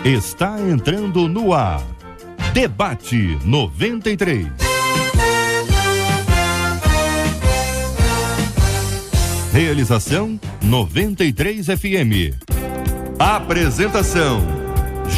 Está entrando no ar. Debate 93. Realização 93 FM. Apresentação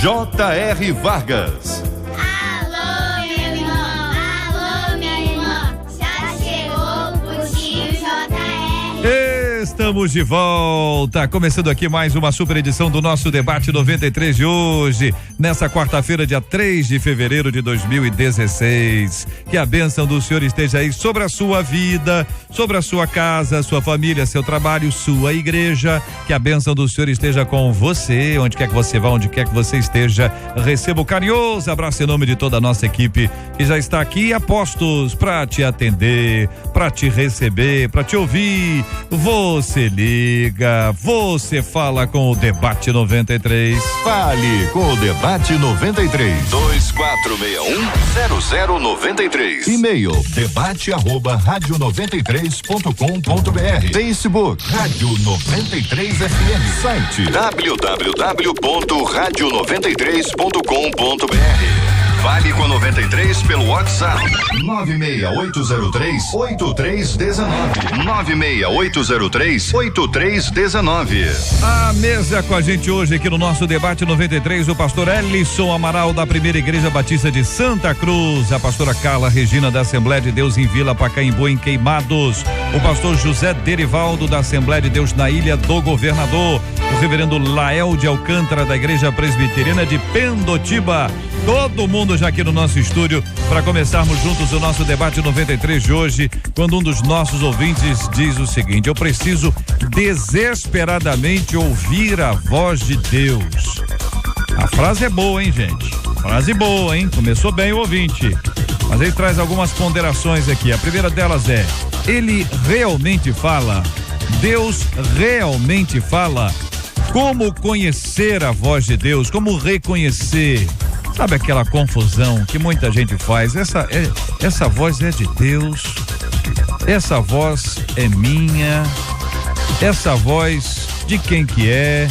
J.R. Vargas. Alô, meu irmão, alô, minha irmã, já chegou o tio J.R. Estamos de volta, começando aqui mais uma super edição do nosso Debate 93 de hoje, nessa quarta-feira, dia 3 de fevereiro de 2016. Que a bênção do Senhor esteja aí sobre a sua vida, sobre a sua casa, sua família, seu trabalho, sua igreja. Que a bênção do Senhor esteja com você, onde quer que você vá, onde quer que você esteja. Receba o carinhoso abraço em nome de toda a nossa equipe que já está aqui a postos para te atender, para te receber, para te ouvir. Você liga, você fala com o Debate 93. Fale com o Debate 93. 2461-0093. E-mail debate@radio93.com.br. Facebook Rádio 93 FM. Site www.radio93.com.br. Fale com a 93 pelo WhatsApp 96803-8319. 96803-8319. A mesa com a gente hoje aqui no nosso Debate 93, o pastor Elisson Amaral da Primeira Igreja Batista de Santa Cruz, a pastora Carla Regina da Assembleia de Deus em Vila Pacaembu, em Queimados, o pastor José Derivaldo da Assembleia de Deus na Ilha do Governador, o reverendo Lael de Alcântara da Igreja Presbiteriana de Pendotiba. Todo mundo já aqui no nosso estúdio para começarmos juntos o nosso Debate 93 de hoje, quando um dos nossos ouvintes diz o seguinte: eu preciso desesperadamente ouvir a voz de Deus. A frase é boa, hein, gente? Frase boa, hein? Começou bem o ouvinte, mas ele traz algumas ponderações aqui. A primeira delas é: ele realmente fala? Deus realmente fala? Como conhecer a voz de Deus? Como reconhecer? Sabe aquela confusão que muita gente faz? Essa voz é de Deus, essa voz é minha, essa voz de quem que é?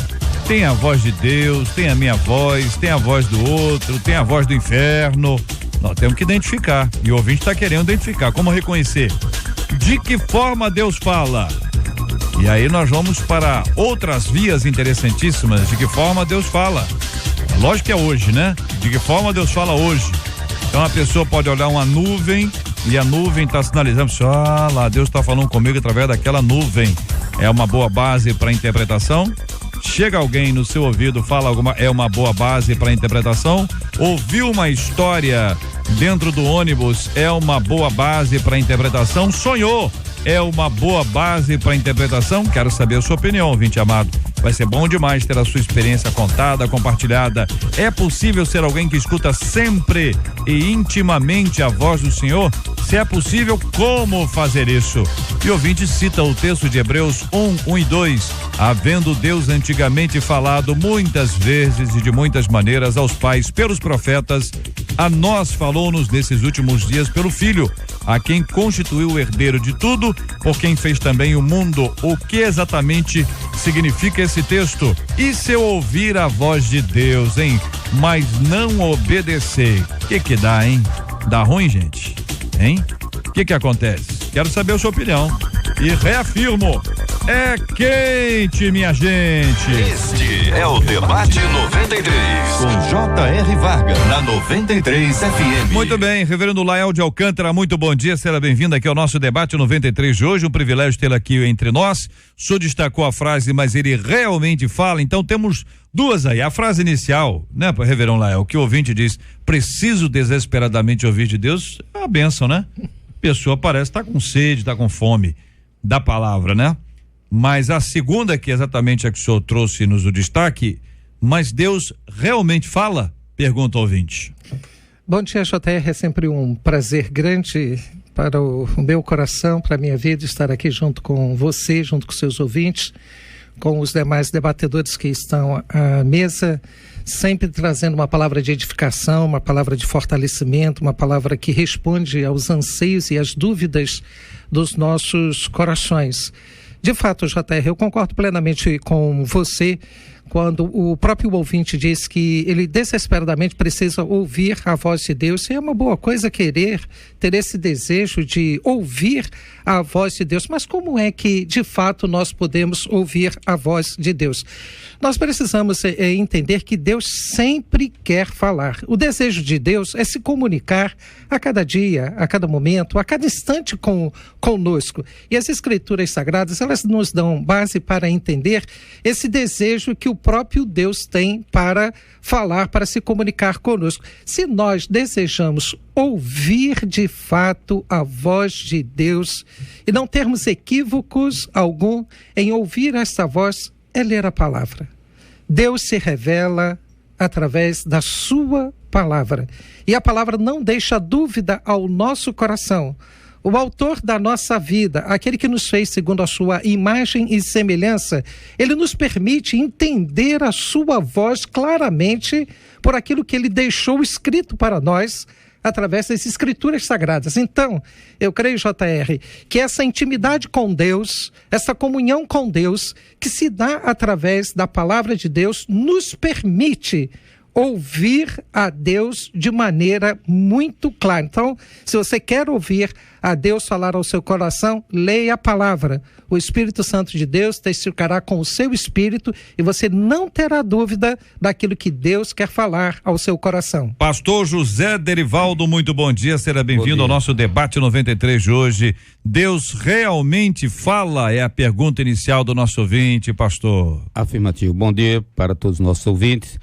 Tem a voz de Deus, tem a minha voz, tem a voz do outro, tem a voz do inferno. Nós temos que identificar, e o ouvinte está querendo identificar. Como reconhecer? De que forma Deus fala? E aí nós vamos para outras vias interessantíssimas. De que forma Deus fala? Lógico que é hoje, né? De que forma Deus fala hoje? Então a pessoa pode olhar uma nuvem e a nuvem está sinalizando, lá, Deus está falando comigo através daquela nuvem. É uma boa base para interpretação. Chega alguém no seu ouvido, fala é uma boa base para interpretação. Ouviu uma história dentro do ônibus, é uma boa base para interpretação. Sonhou, é uma boa base para interpretação. Quero saber a sua opinião, ouvinte amado. Vai ser bom demais ter a sua experiência contada, compartilhada. É possível ser alguém que escuta sempre e intimamente a voz do Senhor? Se é possível, como fazer isso? E o ouvinte cita o texto de Hebreus 1 e 2. Havendo Deus antigamente falado muitas vezes e de muitas maneiras aos pais pelos profetas, a nós falou-nos nesses últimos dias pelo Filho, a quem constituiu o herdeiro de tudo, por quem fez também o mundo. O que exatamente significa esse texto? E se eu ouvir a voz de Deus, hein? Mas não obedecer, que dá, hein? Dá ruim, gente? Hein? O que acontece? Quero saber a sua opinião. E reafirmo, é quente, minha gente. Este é o Debate 93, com J.R. Vargas, na 93 FM. Muito bem, reverendo Lael de Alcântara, muito bom dia, seja bem-vindo aqui ao nosso Debate 93 de hoje, um privilégio tê-lo aqui entre nós. O senhor destacou a frase, mas ele realmente fala, então temos duas aí. A frase inicial, né, reverendo Lael, que o ouvinte diz, preciso desesperadamente ouvir de Deus, é uma bênção, né? A pessoa parece estar com sede, está com fome da palavra, né? Mas a segunda, que é exatamente a que o senhor trouxe nos o destaque, mas Deus realmente fala? Pergunta ao ouvinte. Bom dia, JR, é sempre um prazer grande para o meu coração, para a minha vida, estar aqui junto com você, junto com seus ouvintes, com os demais debatedores que estão à mesa, sempre trazendo uma palavra de edificação, uma palavra de fortalecimento, uma palavra que responde aos anseios e às dúvidas dos nossos corações. De fato, JR, eu concordo plenamente com você quando o próprio ouvinte diz que ele desesperadamente precisa ouvir a voz de Deus. É uma boa coisa querer ter esse desejo de ouvir a voz de Deus, mas como é que de fato nós podemos ouvir a voz de Deus? Nós precisamos entender que Deus sempre quer falar. O desejo de Deus é se comunicar a cada dia, a cada momento, a cada instante conosco. E as Escrituras Sagradas, elas nos dão base para entender esse desejo que o próprio Deus tem para falar, para se comunicar conosco. Se nós desejamos ouvir de fato a voz de Deus e não termos equívocos algum em ouvir essa voz, é ler a palavra. Deus se revela através da sua palavra. E a palavra não deixa dúvida ao nosso coração. O autor da nossa vida, aquele que nos fez segundo a sua imagem e semelhança, ele nos permite entender a sua voz claramente por aquilo que ele deixou escrito para nós através das Escrituras Sagradas. Então, eu creio, JR, que essa intimidade com Deus, essa comunhão com Deus, que se dá através da palavra de Deus, nos permite ouvir a Deus de maneira muito clara. Então, se você quer ouvir a Deus falar ao seu coração, leia a palavra. O Espírito Santo de Deus testificará com o seu espírito e você não terá dúvida daquilo que Deus quer falar ao seu coração. Pastor José Derivaldo, muito bom dia, seja bem-vindo ao nosso debate 93 de hoje. Deus realmente fala? É a pergunta inicial do nosso ouvinte, pastor. Afirmativo. Bom dia para todos os nossos ouvintes.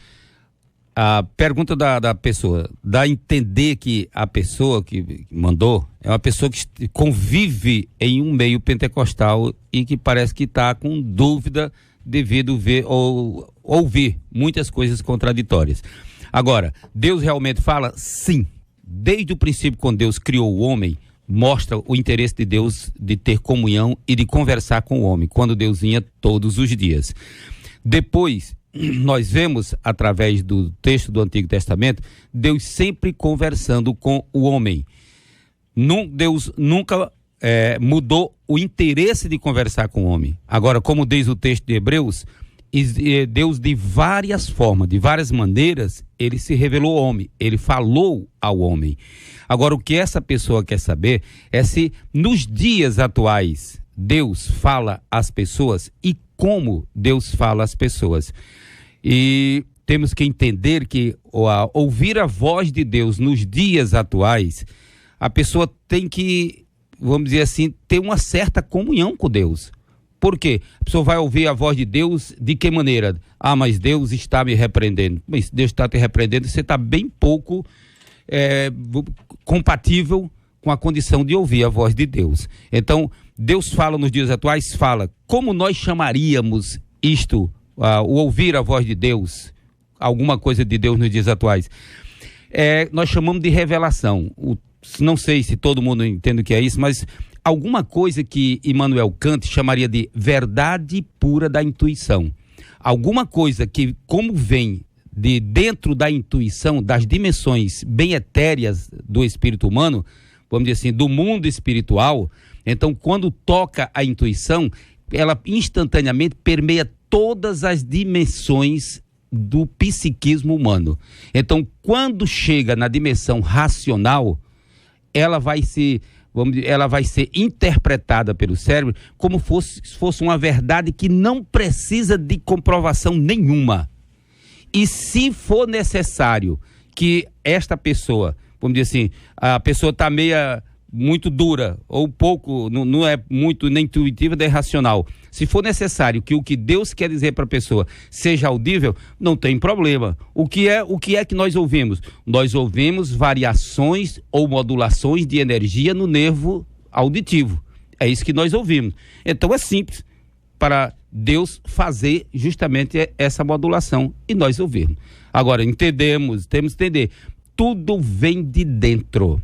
A pergunta da pessoa, dá a entender que a pessoa que mandou é uma pessoa que convive em um meio pentecostal e que parece que está com dúvida devido ou ouvir muitas coisas contraditórias. Agora, Deus realmente fala? Sim. Desde o princípio, quando Deus criou o homem, mostra o interesse de Deus de ter comunhão e de conversar com o homem, quando Deus vinha todos os dias. Depois, nós vemos, através do texto do Antigo Testamento, Deus sempre conversando com o homem. Deus nunca mudou o interesse de conversar com o homem. Agora, como diz o texto de Hebreus, Deus de várias formas, de várias maneiras, ele se revelou ao homem, ele falou ao homem. Agora, o que essa pessoa quer saber é se nos dias atuais Deus fala às pessoas e como Deus fala às pessoas. E temos que entender que ouvir a voz de Deus nos dias atuais, a pessoa tem que, vamos dizer assim, ter uma certa comunhão com Deus. Por quê? A pessoa vai ouvir a voz de Deus de que maneira? Ah, mas Deus está me repreendendo. Mas Deus está te repreendendo, você está bem pouco compatível com a condição de ouvir a voz de Deus. Então, Deus fala nos dias atuais, fala. Como nós chamaríamos isto? O ouvir a voz de Deus, alguma coisa de Deus nos dias atuais, nós chamamos de revelação. Não sei se todo mundo entende o que é isso, mas alguma coisa que Immanuel Kant chamaria de verdade pura da intuição. Alguma coisa que, como vem de dentro da intuição, das dimensões bem etéreas do espírito humano, vamos dizer assim, do mundo espiritual, então quando toca a intuição, ela instantaneamente permeia todas as dimensões do psiquismo humano. Então, quando chega na dimensão racional, ela vai ser interpretada pelo cérebro como fosse uma verdade que não precisa de comprovação nenhuma. E se for necessário que esta pessoa, vamos dizer assim, a pessoa está muito dura, ou pouco, não é muito nem intuitiva nem racional. Se for necessário que o que Deus quer dizer para a pessoa seja audível, não tem problema. O que é que nós ouvimos? Nós ouvimos variações ou modulações de energia no nervo auditivo. É isso que nós ouvimos. Então é simples para Deus fazer justamente essa modulação e nós ouvirmos. Agora, temos que entender, tudo vem de dentro.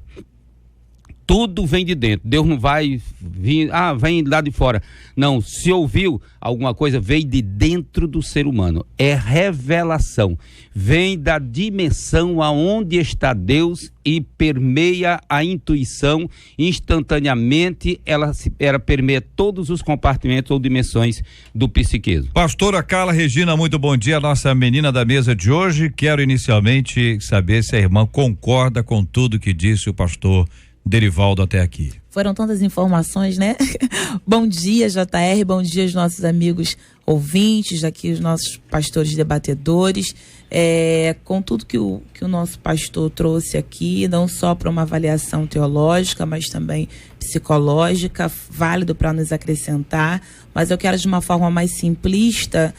Tudo vem de dentro. Deus não vai vir, vem lá de fora. Não, se ouviu alguma coisa, veio de dentro do ser humano. É revelação. Vem da dimensão aonde está Deus e permeia a intuição instantaneamente. Ela permeia todos os compartimentos ou dimensões do psiquismo. Pastora Carla Regina, muito bom dia, nossa menina da mesa de hoje. Quero inicialmente saber se a irmã concorda com tudo que disse o pastor Derivaldo até aqui. Foram tantas informações, né? Bom dia, JR, bom dia aos nossos amigos ouvintes, aqui os nossos pastores debatedores. Com tudo que o nosso pastor trouxe aqui, não só para uma avaliação teológica, mas também psicológica, válido para nos acrescentar, mas eu quero de uma forma mais simplista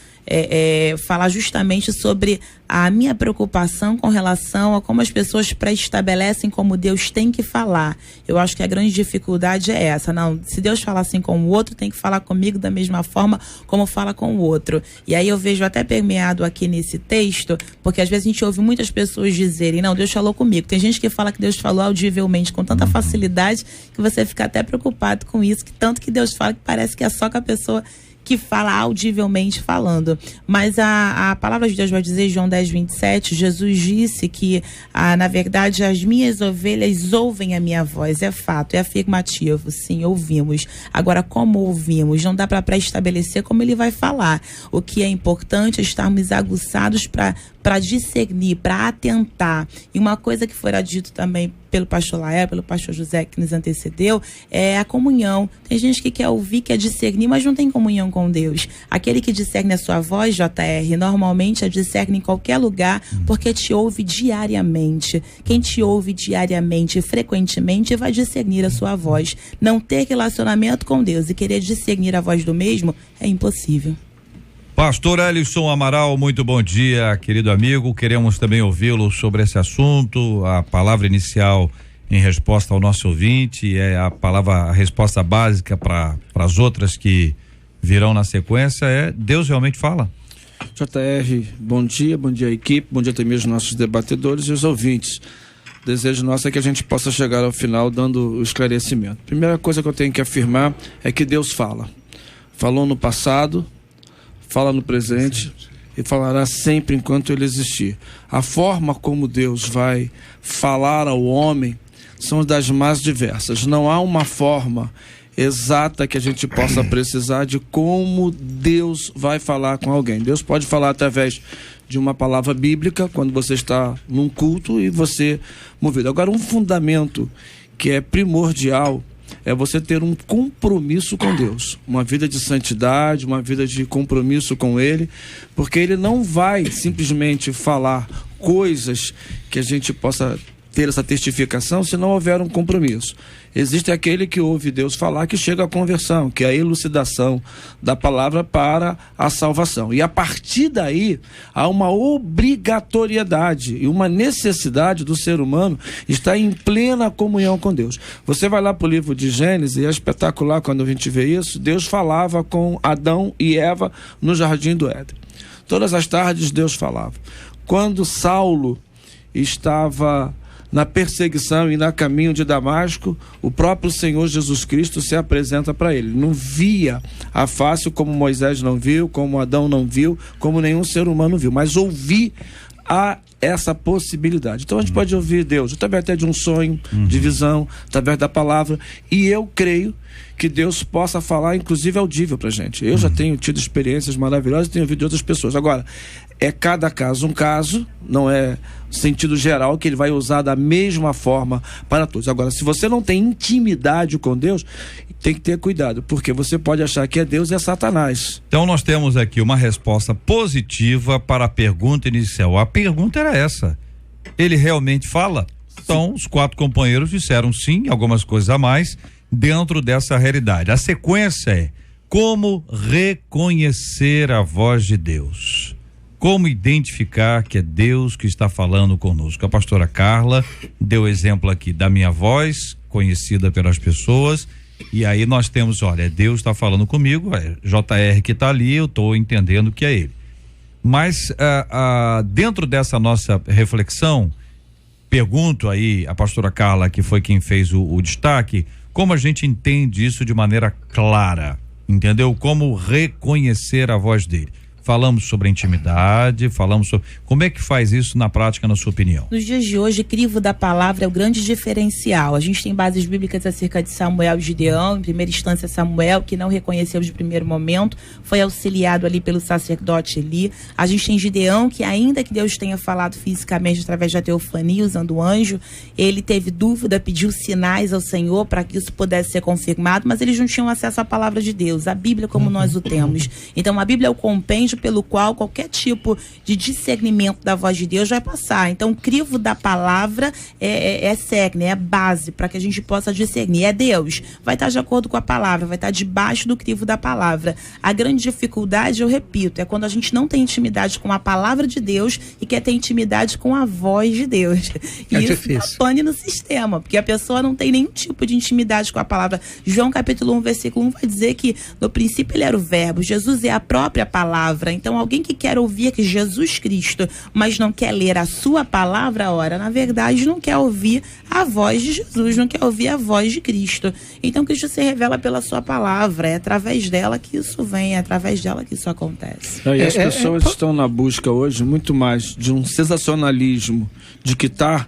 falar justamente sobre a minha preocupação com relação a como as pessoas pré-estabelecem como Deus tem que falar. Eu acho que a grande dificuldade é essa. Não, se Deus falar assim com o outro, tem que falar comigo da mesma forma como fala com o outro. E aí eu vejo até permeado aqui nesse texto, porque às vezes a gente ouve muitas pessoas dizerem, não, Deus falou comigo. Tem gente que fala que Deus falou audivelmente com tanta facilidade que você fica até preocupado com isso, que tanto que Deus fala que parece que é só com a pessoa que fala audivelmente falando. Mas a palavra de Deus vai dizer, João 10:27, Jesus disse que, na verdade, as minhas ovelhas ouvem a minha voz. É fato, é afirmativo, sim, ouvimos. Agora, como ouvimos? Não dá para pré-estabelecer como ele vai falar. O que é importante é estarmos aguçados para discernir, para atentar. E uma coisa que fora dito também pelo pastor Laé, pelo pastor José que nos antecedeu, é a comunhão. Tem gente que quer ouvir, quer discernir, mas não tem comunhão com Deus. Aquele que discerne a sua voz, JR, normalmente a discerne em qualquer lugar, porque te ouve diariamente. Quem te ouve diariamente, frequentemente, vai discernir a sua voz. Não ter relacionamento com Deus e querer discernir a voz do mesmo é impossível. Pastor Ellison Amaral, muito bom dia, querido amigo. Queremos também ouvi-lo sobre esse assunto. A palavra inicial em resposta ao nosso ouvinte é a resposta básica para as outras que virão na sequência é: Deus realmente fala? JR, bom dia equipe, bom dia também aos nossos debatedores e os ouvintes. O desejo nosso é que a gente possa chegar ao final dando o esclarecimento. Primeira coisa que eu tenho que afirmar é que Deus fala. Falou no passado, fala no presente e falará sempre enquanto ele existir. A forma como Deus vai falar ao homem são das mais diversas. Não há uma forma exata que a gente possa precisar de como Deus vai falar com alguém. Deus pode falar através de uma palavra bíblica quando você está num culto e você movido. Agora, um fundamento que é primordial é você ter um compromisso com Deus, uma vida de santidade, uma vida de compromisso com Ele, porque Ele não vai simplesmente falar coisas que a gente possa ter essa testificação se não houver um compromisso. Existe aquele que ouve Deus falar que chega à conversão, que é a elucidação da palavra para a salvação. E a partir daí, há uma obrigatoriedade e uma necessidade do ser humano estar em plena comunhão com Deus. Você vai lá para o livro de Gênesis e é espetacular quando a gente vê isso. Deus falava com Adão e Eva no jardim do Éden. Todas as tardes Deus falava. Quando Saulo estava na perseguição e na caminho de Damasco, o próprio Senhor Jesus Cristo se apresenta para ele. Não via a face como Moisés não viu, como Adão não viu, como nenhum ser humano viu, mas ouvi essa possibilidade. Então a gente pode ouvir Deus através até de um sonho, de visão, através da palavra, e eu creio que Deus possa falar, inclusive audível pra gente. Eu já tenho tido experiências maravilhosas e tenho ouvido de outras pessoas. Agora, é cada caso um caso, não é sentido geral que ele vai usar da mesma forma para todos. Agora, se você não tem intimidade com Deus, tem que ter cuidado, porque você pode achar que é Deus e é Satanás. Então nós temos aqui uma resposta positiva para a pergunta inicial. A pergunta era essa: ele realmente fala? Então os 4 companheiros disseram sim, algumas coisas a mais dentro dessa realidade. A sequência é: como reconhecer a voz de Deus? Como identificar que é Deus que está falando conosco? A pastora Carla deu exemplo aqui da minha voz, conhecida pelas pessoas, e aí nós temos, olha, Deus está falando comigo, é JR que está ali, eu estou entendendo que é ele. Mas dentro dessa nossa reflexão, pergunto aí a pastora Carla, que foi quem fez o destaque, como a gente entende isso de maneira clara, entendeu? Como reconhecer a voz dele. Falamos sobre a intimidade, falamos sobre... Como é que faz isso na prática, na sua opinião? Nos dias de hoje, crivo da palavra é o grande diferencial. A gente tem bases bíblicas acerca de Samuel e Gideão. Em primeira instância, Samuel, que não reconheceu de primeiro momento, foi auxiliado ali pelo sacerdote Eli. A gente tem Gideão, que ainda que Deus tenha falado fisicamente através da teofania, usando o anjo, ele teve dúvida, pediu sinais ao Senhor para que isso pudesse ser confirmado, mas eles não tinham acesso à palavra de Deus, a Bíblia como nós o temos. Então, a Bíblia é o compêndio pelo qual qualquer tipo de discernimento da voz de Deus vai passar. Então, o crivo da palavra é cerne, é base para que a gente possa discernir. É Deus. Vai estar de acordo com a palavra, vai estar debaixo do crivo da palavra. A grande dificuldade, eu repito, é quando a gente não tem intimidade com a palavra de Deus e quer ter intimidade com a voz de Deus. E isso dá pane no sistema, porque a pessoa não tem nenhum tipo de intimidade com a palavra. João capítulo 1, versículo 1 vai dizer que no princípio ele era o verbo, Jesus é a própria palavra. Então, alguém que quer ouvir que Jesus Cristo, mas não quer ler a sua palavra, ora, na verdade, não quer ouvir a voz de Jesus, não quer ouvir a voz de Cristo. Então, Cristo se revela pela sua palavra, é através dela que isso vem, é através dela que isso acontece. E as pessoas estão na busca hoje muito mais de um sensacionalismo, de que está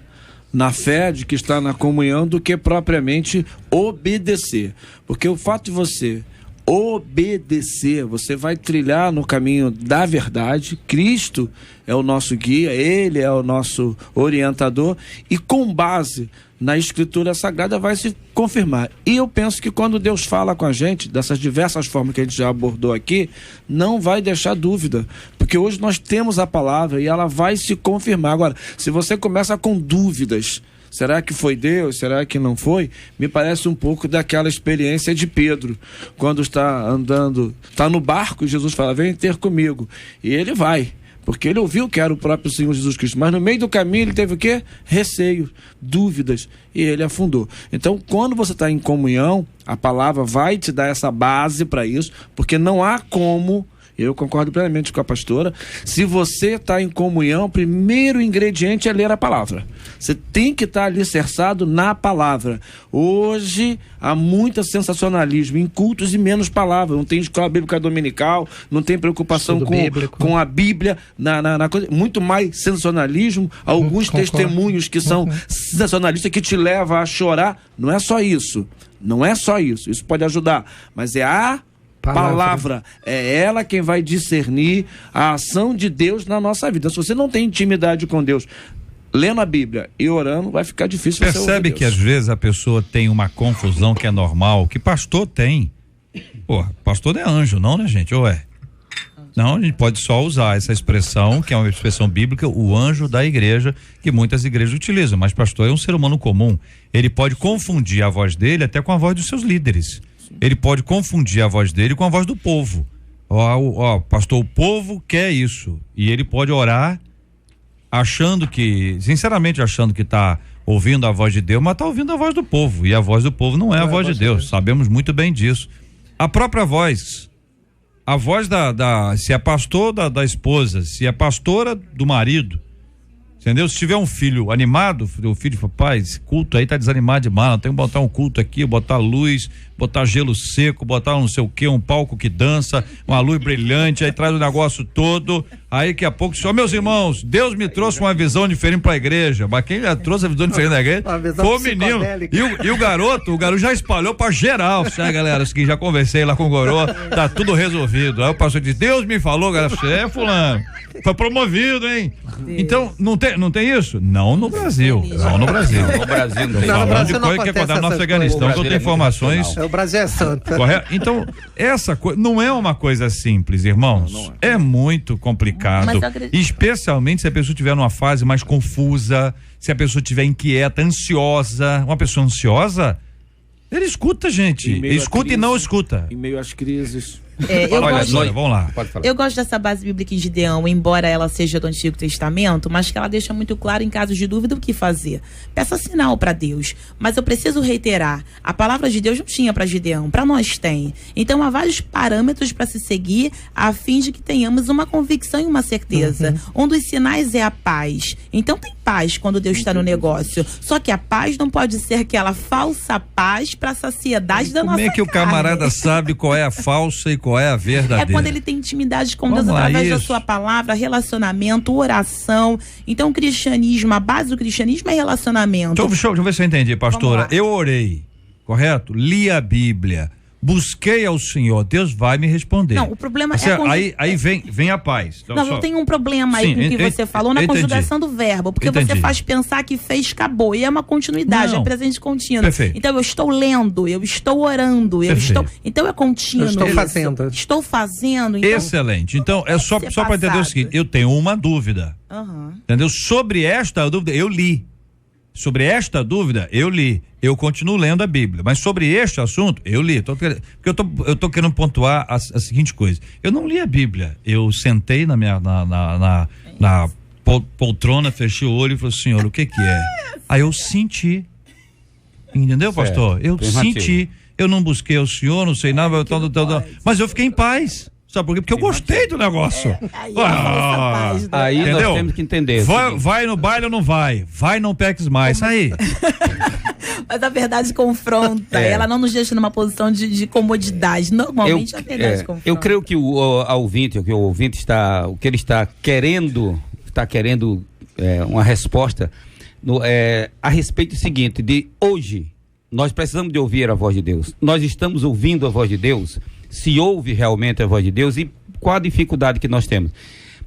na fé, de que está na comunhão, do que propriamente obedecer. Porque o fato de você obedecer, você vai trilhar no caminho da verdade. Cristo é o nosso guia, Ele é o nosso orientador, e com base na Escritura Sagrada vai se confirmar. E eu penso que quando Deus fala com a gente, dessas diversas formas que a gente já abordou aqui, não vai deixar dúvida, porque hoje nós temos a palavra e ela vai se confirmar. Agora, se você começa com dúvidas, será que foi Deus? Será que não foi? Me parece um pouco daquela experiência de Pedro, quando está andando, está no barco e Jesus fala, vem ter comigo. E ele vai, porque ele ouviu que era o próprio Senhor Jesus Cristo. Mas no meio do caminho ele teve o quê? Receio, dúvidas, e ele afundou. Então, quando você está em comunhão, a palavra vai te dar essa base para isso, porque não há como... Eu concordo plenamente com a pastora. Se você está em comunhão, o primeiro ingrediente é ler a palavra. Você tem que estar alicerçado na palavra. Hoje há muito sensacionalismo em cultos e menos palavra. Não tem escola bíblica dominical, não tem preocupação com a Bíblia, na coisa. Muito mais sensacionalismo, alguns testemunhos que são sensacionalistas que te levam a chorar. Não é só isso. Não é só isso. Isso pode ajudar. Mas é a palavra, é ela quem vai discernir a ação de Deus na nossa vida. Se você não tem intimidade com Deus, lendo a Bíblia e orando, vai ficar difícil. Percebe que às vezes a pessoa tem uma confusão que é normal, que pastor tem. Pô, pastor não é anjo não, né, gente? Ou é? Não, a gente pode só usar essa expressão, que é uma expressão bíblica, o anjo da igreja, que muitas igrejas utilizam, mas pastor é um ser humano comum. Ele pode confundir a voz dele até com a voz dos seus líderes. Ele pode confundir a voz dele com a voz do povo. Pastor, o povo quer isso. E ele pode orar sinceramente achando que está ouvindo a voz de Deus, mas está ouvindo a voz do povo. E a voz do povo não é a voz de Deus. Sabemos muito bem disso. A própria voz, a voz se é pastor da esposa, se é pastora do marido, entendeu? Se tiver um filho animado, o filho fala, pai, esse culto aí tá desanimado demais, tem que botar um culto aqui, botar luz, botar gelo seco, botar não sei o que, um palco que dança, uma luz brilhante, aí traz o negócio todo, aí daqui a pouco, só meus irmãos, Deus me trouxe uma visão diferente pra igreja, mas quem já trouxe a visão diferente da igreja foi o menino, e o garoto já espalhou pra geral, sabe, galera, que já conversei lá com o garoto, tá tudo resolvido, aí o pastor disse, Deus me falou, galera, fulano, foi promovido, hein? Então, não tem isso? Não no Brasil. Não no Brasil. No Brasil não tem. Falando Brasil de coisa que acontece no Afeganistão, que eu tenho informações. O Brasil é santo. Correto? Então, essa coisa não é uma coisa simples, irmãos. Não é. É muito complicado. Especialmente se a pessoa estiver numa fase mais confusa, se a pessoa estiver inquieta, ansiosa. Uma pessoa ansiosa, ele escuta, gente. Ele escuta e não escuta. Em meio às crises. Vamos lá. Eu gosto dessa base bíblica em Gideão, embora ela seja do Antigo Testamento, mas que ela deixa muito claro em casos de dúvida o que fazer. Peça sinal para Deus, mas eu preciso reiterar, a palavra de Deus não tinha para Gideão, para nós tem. Então há vários parâmetros para se seguir a fim de que tenhamos uma convicção e uma certeza. Um dos sinais é a paz. Então tem paz quando Deus está no negócio. Só que a paz não pode ser aquela falsa paz para a saciedade da nossa Como é que o camarada sabe qual é a falsa e qual é a verdadeira? É quando ele tem intimidade com Vamos Deus lá, através da isso. sua palavra, relacionamento, oração. Então, o cristianismo, a base do cristianismo é relacionamento. Deixa eu ver se eu entendi, pastora. Eu orei, correto? Li a Bíblia, busquei ao Senhor, Deus vai me responder. Não, o problema Aí vem a paz. Então, não tem um problema aí com o que você falou na conjugação do verbo, porque você faz pensar que fez, acabou, e é uma continuidade, é presente contínuo. Perfeito. Então eu estou lendo, eu estou orando, então é contínuo. Eu estou fazendo. Estou fazendo. Então, excelente. Então é só para entender o seguinte, eu tenho uma dúvida. Entendeu? Sobre esta dúvida eu li. Sobre esta dúvida, eu li. Eu continuo lendo a Bíblia. Mas sobre este assunto, eu li. Porque eu tô querendo pontuar a seguinte coisa. Eu não li a Bíblia. Eu sentei na poltrona, fechei o olho e falei, Senhor, o que é? Aí eu senti. Entendeu, pastor? Eu senti. Eu não busquei o Senhor, não sei nada. Mas eu fiquei em paz. Sabe por quê? Porque eu gostei do negócio. Aí nós temos que entender. Vai no baile ou não vai? Vai, não peques mais. Aí. Mas a verdade confronta. Ela não nos deixa numa posição de comodidade. Normalmente a verdade confronta. Eu creio que o ouvinte está, o que ele está querendo uma resposta a respeito do seguinte, de hoje, nós precisamos de ouvir a voz de Deus. Nós estamos ouvindo a voz de Deus. Se ouve realmente a voz de Deus e qual a dificuldade que nós temos?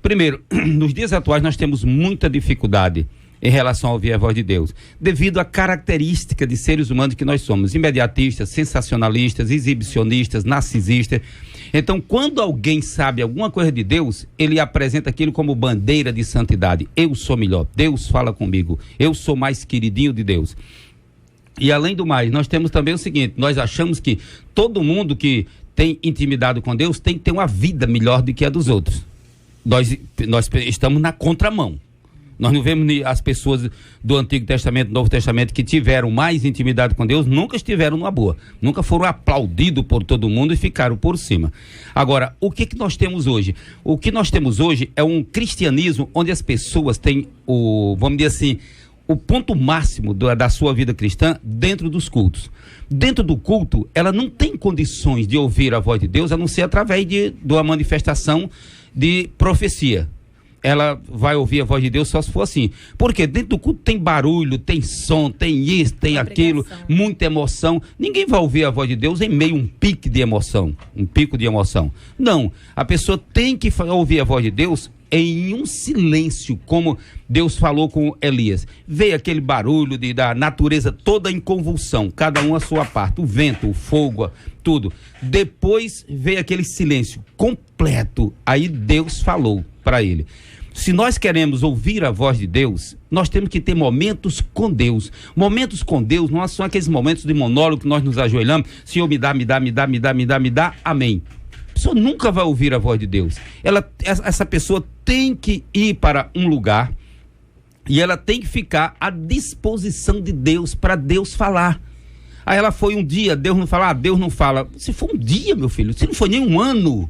Primeiro, nos dias atuais nós temos muita dificuldade em relação a ouvir a voz de Deus, devido à característica de seres humanos que nós somos, imediatistas, sensacionalistas, exibicionistas, narcisistas. Então, quando alguém sabe alguma coisa de Deus, ele apresenta aquilo como bandeira de santidade. Eu sou melhor, Deus fala comigo, eu sou mais queridinho de Deus. E além do mais, nós temos também o seguinte, nós achamos que todo mundo que tem intimidade com Deus tem que ter uma vida melhor do que a dos outros. Nós estamos na contramão. Nós não vemos as pessoas do Antigo Testamento, do Novo Testamento, que tiveram mais intimidade com Deus, nunca estiveram numa boa. Nunca foram aplaudidos por todo mundo e ficaram por cima. Agora, o que nós temos hoje? O que nós temos hoje é um cristianismo onde as pessoas têm vamos dizer assim, o ponto máximo da sua vida cristã dentro dos cultos. Dentro do culto, ela não tem condições de ouvir a voz de Deus, a não ser através de uma manifestação de profecia. Ela vai ouvir a voz de Deus só se for assim. Porque dentro do culto tem barulho, tem som, tem isso, tem aquilo, muita emoção. Ninguém vai ouvir a voz de Deus em meio a um pico de emoção. Não, a pessoa tem que ouvir a voz de Deus em um silêncio, como Deus falou com Elias. Veio aquele barulho da natureza toda em convulsão, cada um a sua parte, o vento, o fogo, tudo. Depois veio aquele silêncio completo, aí Deus falou para ele. Se nós queremos ouvir a voz de Deus, nós temos que ter momentos com Deus. Momentos com Deus não são aqueles momentos de monólogo que nós nos ajoelhamos, Senhor, me dá, amém. A pessoa nunca vai ouvir a voz de Deus. Essa pessoa tem que ir para um lugar e ela tem que ficar à disposição de Deus para Deus falar. Aí ela foi um dia, Deus não fala, Deus não fala. Se for um dia, meu filho, se não foi nem um ano,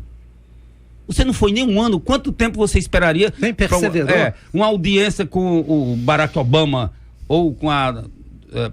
quanto tempo você esperaria para uma audiência com o Barack Obama ou com a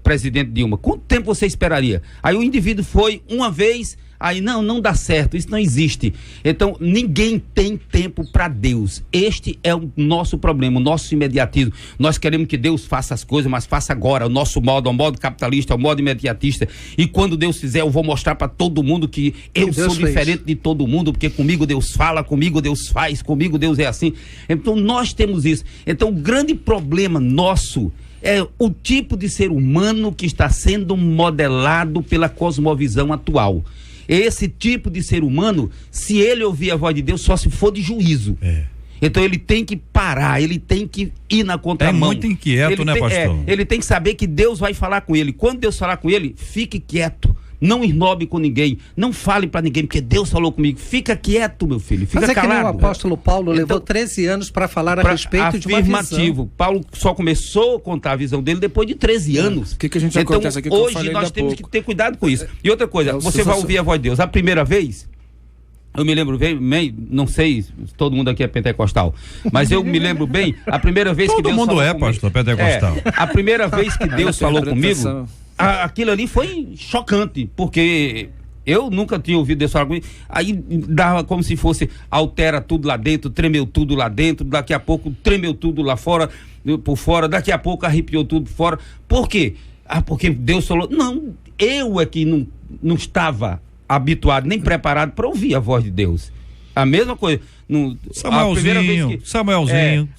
presidente Dilma? Quanto tempo você esperaria? Aí o indivíduo foi uma vez, aí não dá certo, isso não existe. Então ninguém tem tempo para Deus. Este é o nosso problema, o nosso imediatismo. Nós queremos que Deus faça as coisas, mas faça agora. O nosso modo é o modo capitalista, é o modo imediatista. E quando Deus fizer, eu vou mostrar para todo mundo que eu sou diferente de todo mundo, porque comigo Deus fala, comigo Deus faz, comigo Deus é assim. Então nós temos isso. Então o grande problema nosso é o tipo de ser humano que está sendo modelado pela cosmovisão atual. Esse tipo de ser humano, se ele ouvir a voz de Deus, só se for de juízo. Então ele tem que parar, ele tem que ir na contramão. É muito inquieto, né, pastor? Ele tem que saber que Deus vai falar com ele. Quando Deus falar com ele, fique quieto. Não esnobe com ninguém, não fale para ninguém, porque Deus falou comigo. Fica quieto, meu filho, fica calado. Mas é que nem o apóstolo Paulo levou 13 anos para falar a respeito de uma visão. Paulo só começou a contar a visão dele depois de 13 anos. O que a gente acontece aqui que hoje nós temos que ter cuidado com isso. E outra coisa, você vai ouvir a voz de Deus a primeira vez, Eu me lembro bem, não sei se todo mundo aqui é pentecostal, mas eu me lembro bem, a primeira vez que Deus falou comigo. Todo mundo é, pastor, pentecostal. A primeira vez que Deus falou comigo, aquilo ali foi chocante, porque eu nunca tinha ouvido Deus falar comigo. Aí dava como se fosse, altera tudo lá dentro, tremeu tudo lá dentro, daqui a pouco tremeu tudo lá fora, por fora, daqui a pouco arrepiou tudo por fora. Por quê? Porque Deus falou, não, eu é que não estava habituado, nem preparado para ouvir a voz de Deus. A mesma coisa. Samuelzinho.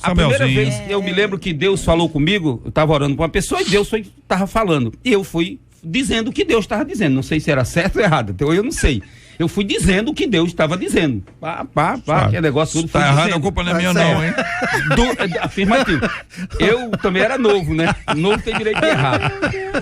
A primeira vez que eu me lembro que Deus falou comigo, eu estava orando com uma pessoa e Deus estava falando. E eu fui dizendo o que Deus estava dizendo. Não sei se era certo ou errado, então eu não sei. Eu fui dizendo o que Deus estava dizendo. Que negócio tudo. Tá errado, a culpa não é minha não, hein? Afirmativo. Eu também era novo, né? Novo tem direito de errar.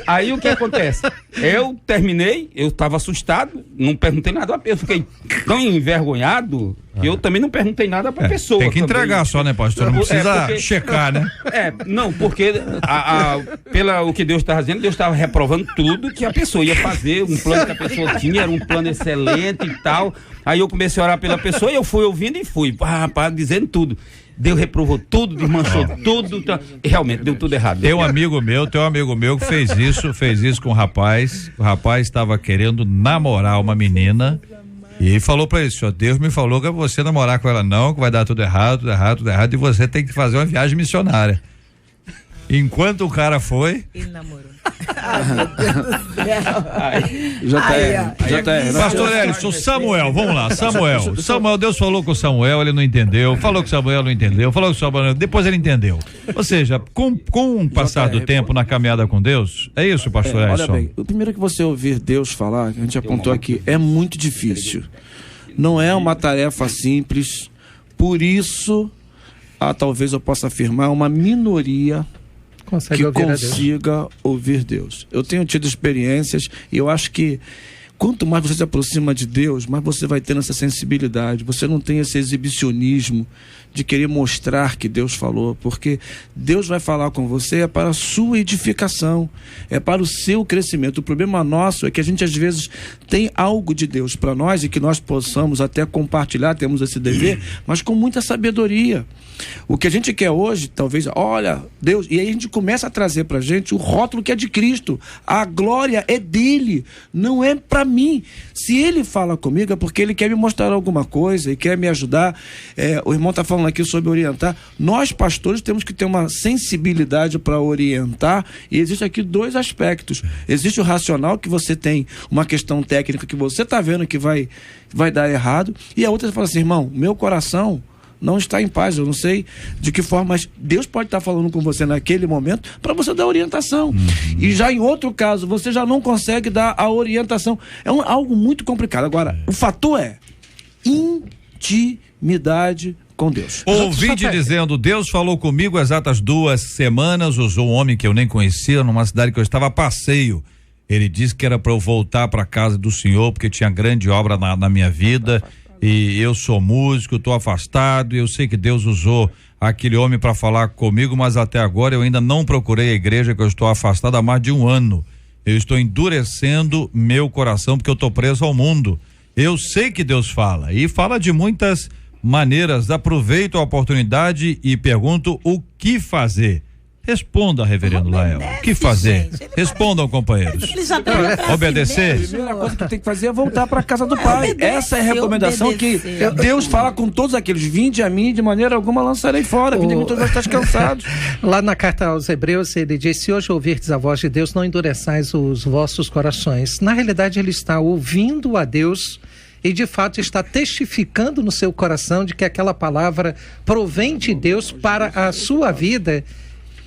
Aí o que acontece? Eu terminei, eu estava assustado, não perguntei nada, eu fiquei tão envergonhado que eu também não perguntei nada pra pessoa. Tem que entregar só, né, pastor? Não precisa checar, né? Não, porque pelo que Deus estava dizendo, Deus estava reprovando tudo que a pessoa ia fazer, um plano que a pessoa tinha, era um plano excelente e tal. Aí eu comecei a orar pela pessoa e eu fui ouvindo e fui, dizendo tudo. Deus reprovou tudo, desmanchou tudo, e realmente deu tudo errado. Tem um amigo meu que fez isso com um rapaz. O rapaz estava querendo namorar uma menina e falou pra ele, senhor, Deus me falou que é você namorar com ela não, que vai dar tudo errado, e você tem que fazer uma viagem missionária. Enquanto o cara foi... Ele namorou. Pastor Elison, Samuel, vamos lá, Samuel, Deus falou com o Samuel, ele não entendeu, falou que o Samuel não entendeu, depois ele entendeu. Ou seja, com o passar do tempo na caminhada com Deus, é isso, pastor Elison? Olha bem, o primeiro que você ouvir Deus falar, que a gente apontou aqui, é muito difícil. Não é uma tarefa simples, por isso, talvez eu possa afirmar, uma minoria que consiga ouvir Deus. Eu tenho tido experiências e eu acho que quanto mais você se aproxima de Deus, mais você vai tendo essa sensibilidade. Você não tem esse exibicionismo de querer mostrar que Deus falou, porque Deus vai falar com você é para a sua edificação, é para o seu crescimento. O problema nosso é que a gente às vezes tem algo de Deus para nós e que nós possamos até compartilhar, temos esse dever, mas com muita sabedoria. O que a gente quer hoje, talvez, olha, Deus, e aí a gente começa a trazer pra gente o rótulo que é de Cristo. A glória é dele, não é pra mim. Se ele fala comigo é porque ele quer me mostrar alguma coisa e quer me ajudar. O irmão está falando aqui sobre orientar. Nós, pastores, temos que ter uma sensibilidade para orientar, e existe aqui dois aspectos. Existe o racional, que você tem uma questão técnica que você está vendo que vai dar errado, e a outra você fala assim, irmão, meu coração não está em paz, eu não sei de que forma, mas Deus pode estar falando com você naquele momento para você dar orientação. E já em outro caso, você já não consegue dar a orientação. É algo muito complicado. Agora, o fator é intimidade com Deus. Ouvinte dizendo, Deus falou comigo exatas 2 semanas, usou um homem que eu nem conhecia numa cidade que eu estava a passeio. Ele disse que era para eu voltar para a casa do Senhor porque tinha grande obra na minha vida. E eu sou músico, estou afastado, e eu sei que Deus usou aquele homem para falar comigo, mas até agora eu ainda não procurei a igreja, que eu estou afastado há mais de 1 ano. Eu estou endurecendo meu coração porque eu estou preso ao mundo. Eu sei que Deus fala, e fala de muitas maneiras. Aproveito a oportunidade e pergunto o que fazer. Responda, reverendo Lael. O que fazer? Respondam, companheiros. Obedecer? A primeira coisa que tem que fazer é voltar para a casa do Pai. Essa é a recomendação que Deus fala com todos aqueles. Vinde a mim, de maneira alguma lançarei fora. Vinde a mim, todos vós estáis cansados. Lá na carta aos Hebreus, ele diz, se hoje ouvirdes a voz de Deus, não endureçais os vossos corações. Na realidade, ele está ouvindo a Deus e de fato está testificando no seu coração de que aquela palavra provém de Deus para a sua vida.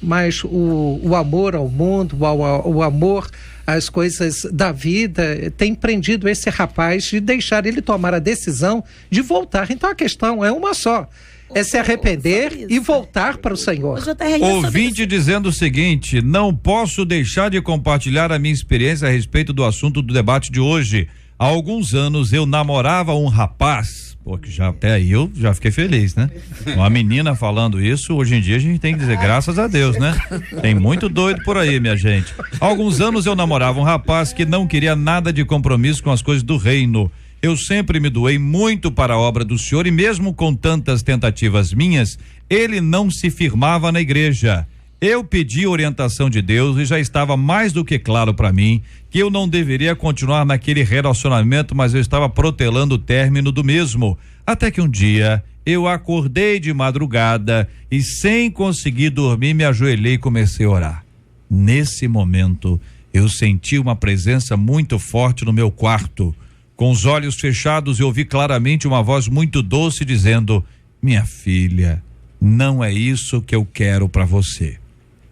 Mas o amor ao mundo, o amor às coisas da vida tem prendido esse rapaz de deixar ele tomar a decisão de voltar. Então a questão é uma só, é se arrepender e voltar para o Senhor. Ouvinte dizendo o seguinte, não posso deixar de compartilhar a minha experiência a respeito do assunto do debate de hoje. Há alguns anos eu namorava um rapaz, porque já até aí eu já fiquei feliz, né? Uma menina falando isso, hoje em dia a gente tem que dizer graças a Deus, né? Tem muito doido por aí, minha gente. Há alguns anos eu namorava um rapaz que não queria nada de compromisso com as coisas do reino. Eu sempre me doei muito para a obra do Senhor e mesmo com tantas tentativas minhas, ele não se firmava na igreja. Eu pedi orientação de Deus e já estava mais do que claro para mim que eu não deveria continuar naquele relacionamento, mas eu estava protelando o término do mesmo. Até que um dia eu acordei de madrugada e, sem conseguir dormir, me ajoelhei e comecei a orar. Nesse momento, eu senti uma presença muito forte no meu quarto. Com os olhos fechados, eu ouvi claramente uma voz muito doce dizendo: minha filha, não é isso que eu quero para você.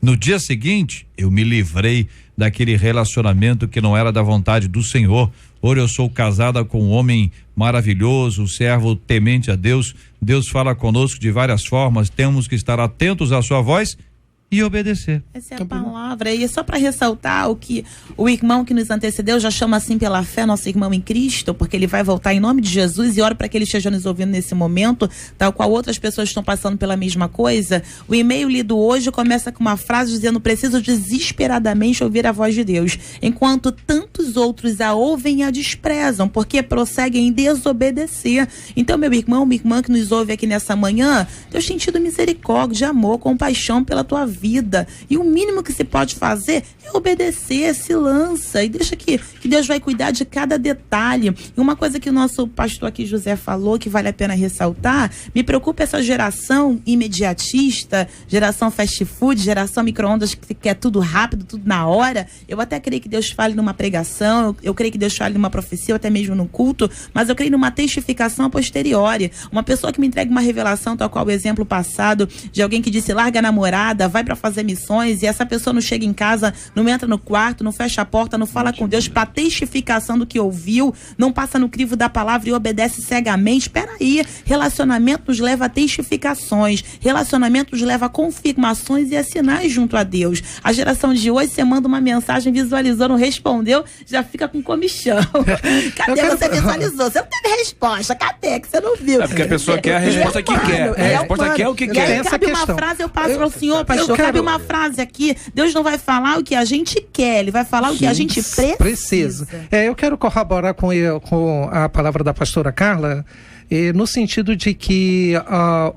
No dia seguinte, eu me livrei daquele relacionamento que não era da vontade do Senhor. Hoje eu sou casada com um homem maravilhoso, um servo temente a Deus. Deus fala conosco de várias formas, temos que estar atentos à sua voz e obedecer. Essa é a palavra, e é só para ressaltar o que o irmão que nos antecedeu já chama assim pela fé, nosso irmão em Cristo, porque ele vai voltar em nome de Jesus, e oro para que ele esteja nos ouvindo nesse momento, tal qual outras pessoas estão passando pela mesma coisa. O e-mail lido hoje começa com uma frase dizendo: preciso desesperadamente ouvir a voz de Deus, enquanto tantos outros a ouvem e a desprezam, porque prosseguem em desobedecer. Então, meu irmão, minha irmã que nos ouve aqui nessa manhã, Deus tem tido misericórdia, amor, compaixão pela tua vida, e o mínimo que se pode fazer é obedecer, se lança e deixa que Deus vai cuidar de cada detalhe. E uma coisa que o nosso pastor aqui, José, falou, que vale a pena ressaltar: me preocupa essa geração imediatista, geração fast food, geração micro-ondas, que quer tudo rápido, tudo na hora. Eu até creio que Deus fale numa pregação, eu creio que Deus fale numa profecia, ou até mesmo no culto, mas eu creio numa testificação a posteriori. Uma pessoa que me entrega uma revelação, tal qual o exemplo passado de alguém que disse: larga a namorada, vai para fazer missões, e essa pessoa não chega em casa, não entra no quarto, não fecha a porta, não fala com Deus para testificação do que ouviu, não passa no crivo da palavra e obedece cegamente. Espera aí, relacionamento nos leva a testificações, relacionamento nos leva a confirmações e a sinais junto a Deus. A geração de hoje, você manda uma mensagem, visualizou, não respondeu, já fica com comichão. Cadê você visualizou? Você não teve resposta, cadê que você não viu? É porque a pessoa quer a resposta que quer. A resposta quer o que quer. E aí cabe uma frase, eu passo para o senhor, pastor, cabe uma frase aqui: Deus não vai falar o que a gente quer, Ele vai falar o que a gente precisa. Eu quero corroborar com a palavra da pastora Carla, no sentido de que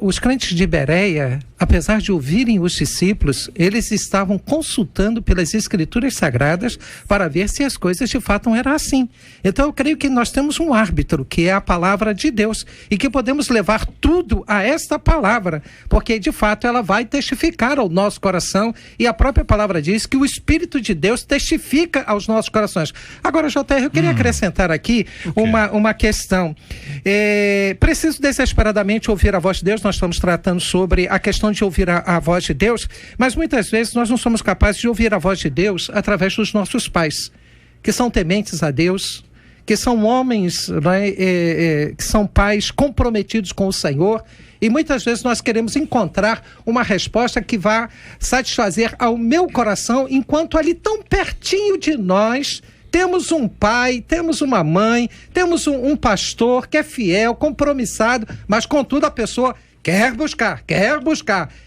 os crentes de Bereia, apesar de ouvirem os discípulos, eles estavam consultando pelas escrituras sagradas para ver se as coisas de fato não eram assim. Então eu creio que nós temos um árbitro, que é a palavra de Deus, e que podemos levar tudo a esta palavra, porque de fato ela vai testificar ao nosso coração, e a própria palavra diz que o Espírito de Deus testifica aos nossos corações. Agora, JR, eu queria acrescentar aqui uma questão. Preciso desesperadamente ouvir a voz de Deus. Nós estamos tratando sobre a questão de ouvir a voz de Deus, mas muitas vezes nós não somos capazes de ouvir a voz de Deus através dos nossos pais, que são tementes a Deus, que são homens, né, que são pais comprometidos com o Senhor, e muitas vezes nós queremos encontrar uma resposta que vá satisfazer ao meu coração, enquanto ali tão pertinho de nós temos um pai, temos uma mãe, temos um pastor que é fiel, compromissado, mas contudo a pessoa quer buscar,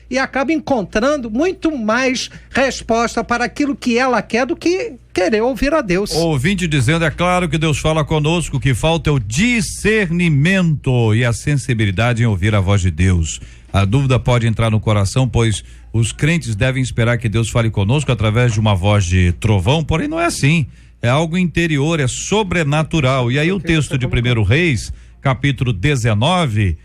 e acaba encontrando muito mais resposta para aquilo que ela quer do que querer ouvir a Deus. O ouvinte dizendo: é claro que Deus fala conosco, que falta o discernimento e a sensibilidade em ouvir a voz de Deus. A dúvida pode entrar no coração, pois os crentes devem esperar que Deus fale conosco através de uma voz de trovão, porém não é assim. É algo interior, é sobrenatural. E aí o texto de 1 Reis, capítulo 19,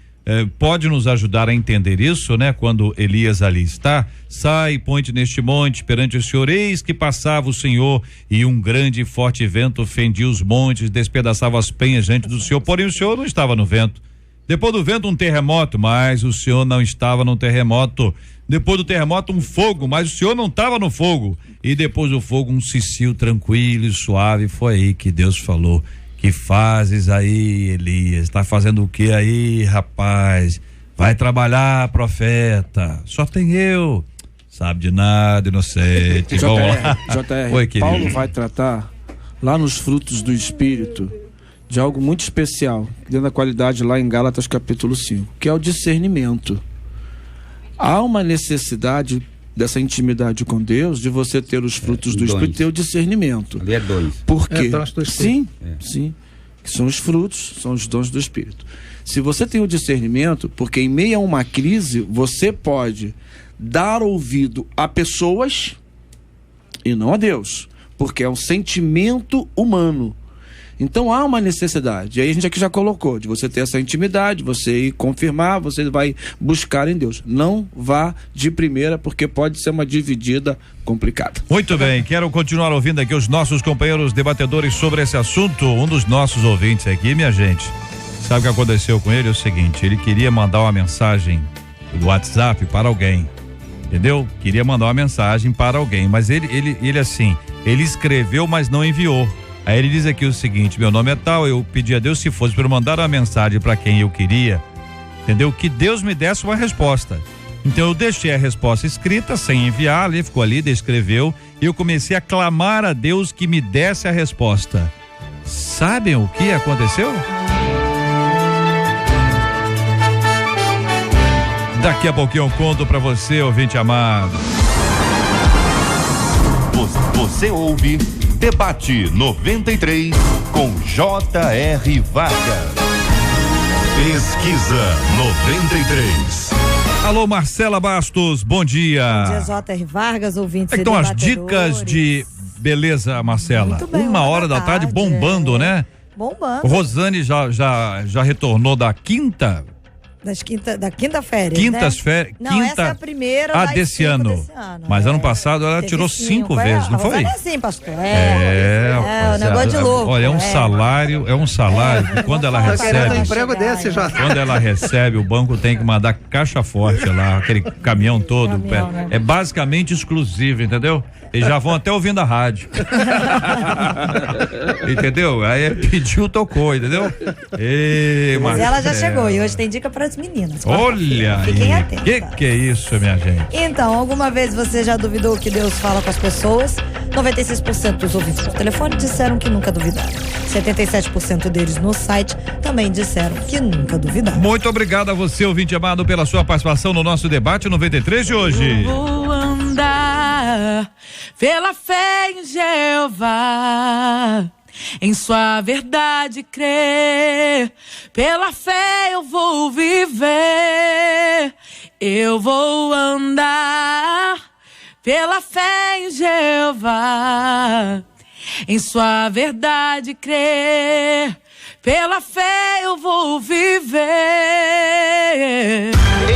pode nos ajudar a entender isso, né? Quando Elias ali está: sai, ponte neste monte perante o Senhor, eis que passava o Senhor, e um grande e forte vento fendia os montes, despedaçava as penhas diante do Senhor, porém o Senhor não estava no vento. Depois do vento, um terremoto, mas o Senhor não estava no terremoto. Depois do terremoto, um fogo, mas o Senhor não estava no fogo. E depois do fogo, um cicio tranquilo e suave. Foi aí que Deus falou: que fazes aí, Elias? Está fazendo o que aí, rapaz? Vai trabalhar, profeta. Só tem eu. Sabe de nada, inocente. JR, Oi, querido. Paulo vai tratar lá nos frutos do Espírito de algo muito especial, dentro da qualidade, lá em Gálatas capítulo 5, que é o discernimento. Há uma necessidade dessa intimidade com Deus, de você ter os frutos do Espírito e ter o discernimento. Ali é 2. Por quê? Sim. que são os frutos, são os dons do Espírito. Se você tem o discernimento, porque em meio a uma crise, você pode dar ouvido a pessoas e não a Deus, porque é um sentimento humano. Então há uma necessidade, e aí a gente aqui já colocou, de você ter essa intimidade, você ir confirmar, você vai buscar em Deus. Não vá de primeira, porque pode ser uma dividida complicada. Muito bem, quero continuar ouvindo aqui os nossos companheiros debatedores sobre esse assunto. Um dos nossos ouvintes aqui, minha gente, sabe o que aconteceu com ele? É o seguinte, ele queria mandar uma mensagem do WhatsApp para alguém, entendeu? Queria mandar uma mensagem para alguém, mas ele escreveu, mas não enviou. Aí ele diz aqui o seguinte: meu nome é tal, eu pedi a Deus, se fosse para eu mandar uma mensagem para quem eu queria, entendeu? Que Deus me desse uma resposta. Então eu deixei a resposta escrita, sem enviar, ele ficou ali, descreveu, e eu comecei a clamar a Deus que me desse a resposta. Sabem o que aconteceu? Daqui a pouquinho eu conto para você, ouvinte amado. Você ouve Debate 93 com J.R. Vargas. Pesquisa 93. Alô, Marcela Bastos, bom dia. Bom dia, J.R. Vargas, ouvintes e Então, as debatedores. dicas de beleza, Marcela. Muito bem, 1h da tarde bombando, né? Bombando. Rosane já retornou da quinta? Da quinta-feira. Quintas-férias. Não, essa é a primeira desse ano. Mas ano passado ela tirou 5 vezes, não foi? É assim, pastor. O negócio de louco. Olha, é um salário que quando ela recebe. Um emprego desse já. Quando ela recebe, o banco tem que mandar caixa forte lá, aquele caminhão todo. É basicamente exclusivo, entendeu? Eles já vão até ouvindo a rádio. Entendeu? Aí pediu, tocou, entendeu? Mas ela já chegou e hoje tem dica para as meninas. Olha Fiquem aí. atentas. Que é isso, minha gente? Então, alguma vez você já duvidou que Deus fala com as pessoas? 96% dos ouvintes por telefone disseram que nunca duvidaram. 77% deles no site também disseram que nunca duvidaram. Muito obrigado a você, ouvinte amado, pela sua participação no nosso debate 93 de hoje. Vou andar pela fé em Jeová, em sua verdade crer, pela fé eu vou viver, eu vou andar pela fé em Jeová, em sua verdade crer, pela fé eu vou viver.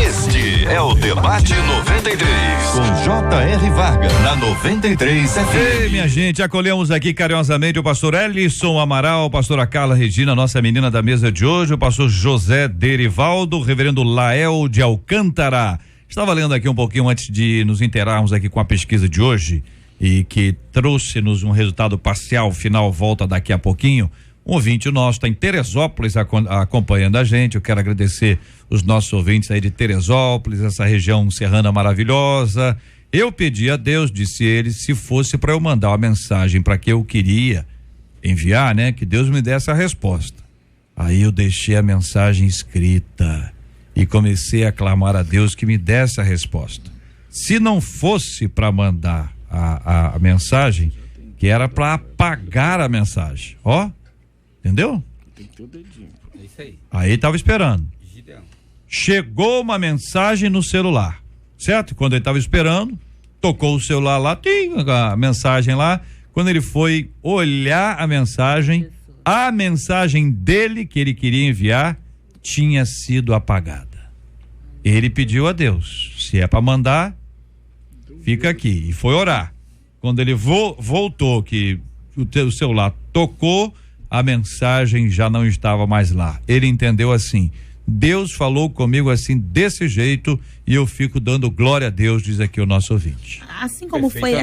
Este é o Debate 93 com J.R. Vargas na 93 FM. Ei, minha gente, acolhemos aqui carinhosamente o pastor Ellison Amaral, pastora Carla Regina, nossa menina da mesa de hoje, o pastor José Derivaldo, o reverendo Lael de Alcântara. Estava lendo aqui um pouquinho antes de nos inteirarmos aqui com a pesquisa de hoje e que trouxe-nos um resultado parcial, final volta daqui a pouquinho. Um ouvinte nosso está em Teresópolis acompanhando a gente. Eu quero agradecer os nossos ouvintes aí de Teresópolis, essa região serrana maravilhosa. Eu pedi a Deus, disse ele, se fosse para eu mandar uma mensagem para que eu queria enviar, né? Que Deus me desse a resposta. Aí eu deixei a mensagem escrita e comecei a clamar a Deus que me desse a resposta. Se não fosse para mandar a mensagem, que era para apagar a mensagem, ó. Entendeu? É isso aí. Aí tava esperando. Chegou uma mensagem no celular, certo? Quando ele tava esperando, tocou o celular lá, tem a mensagem lá. Quando ele foi olhar a mensagem dele que ele queria enviar tinha sido apagada. Ele pediu a Deus, se é para mandar, fica aqui, e foi orar. Quando ele voltou, que o celular tocou, a mensagem já não estava mais lá. Ele entendeu assim: Deus falou comigo assim, desse jeito, e eu fico dando glória a Deus, diz aqui o nosso ouvinte. Assim como foi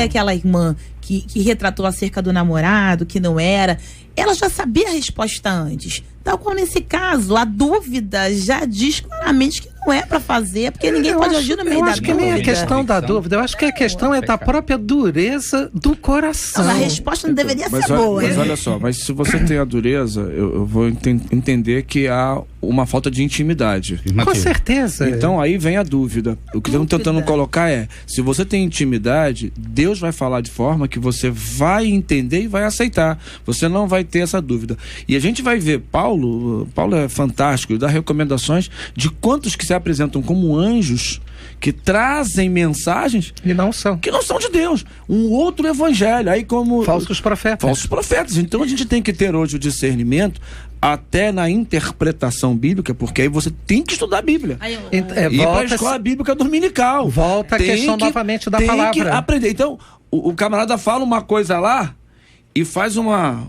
aquela irmã que retratou acerca do namorado, que não era, ela já sabia a resposta antes. Tal qual nesse caso, a dúvida já diz claramente que não é para fazer, porque ninguém pode agir no meio da dúvida. Eu acho que nem a questão da dúvida, eu acho que a questão é da própria dureza do coração. A resposta não deveria ser boa. Mas olha só, mas se você tem a dureza, eu vou entender que há uma falta de intimidade. Com certeza. Então aí vem a dúvida. O que estamos tentando colocar é, se você tem intimidade, Deus vai falar de forma que você vai entender e vai aceitar. Você não vai ter essa dúvida. E a gente vai ver, Paulo é fantástico, dá recomendações de quantos que se apresentam como anjos, que trazem mensagens que não são de Deus. Um outro evangelho. Aí como falsos profetas. Então a gente tem que ter hoje o discernimento até na interpretação bíblica, porque aí você tem que estudar a Bíblia. Ir para a escola bíblica dominical. Volta a questão novamente da palavra. Tem que aprender. Então, o camarada fala uma coisa lá e faz uma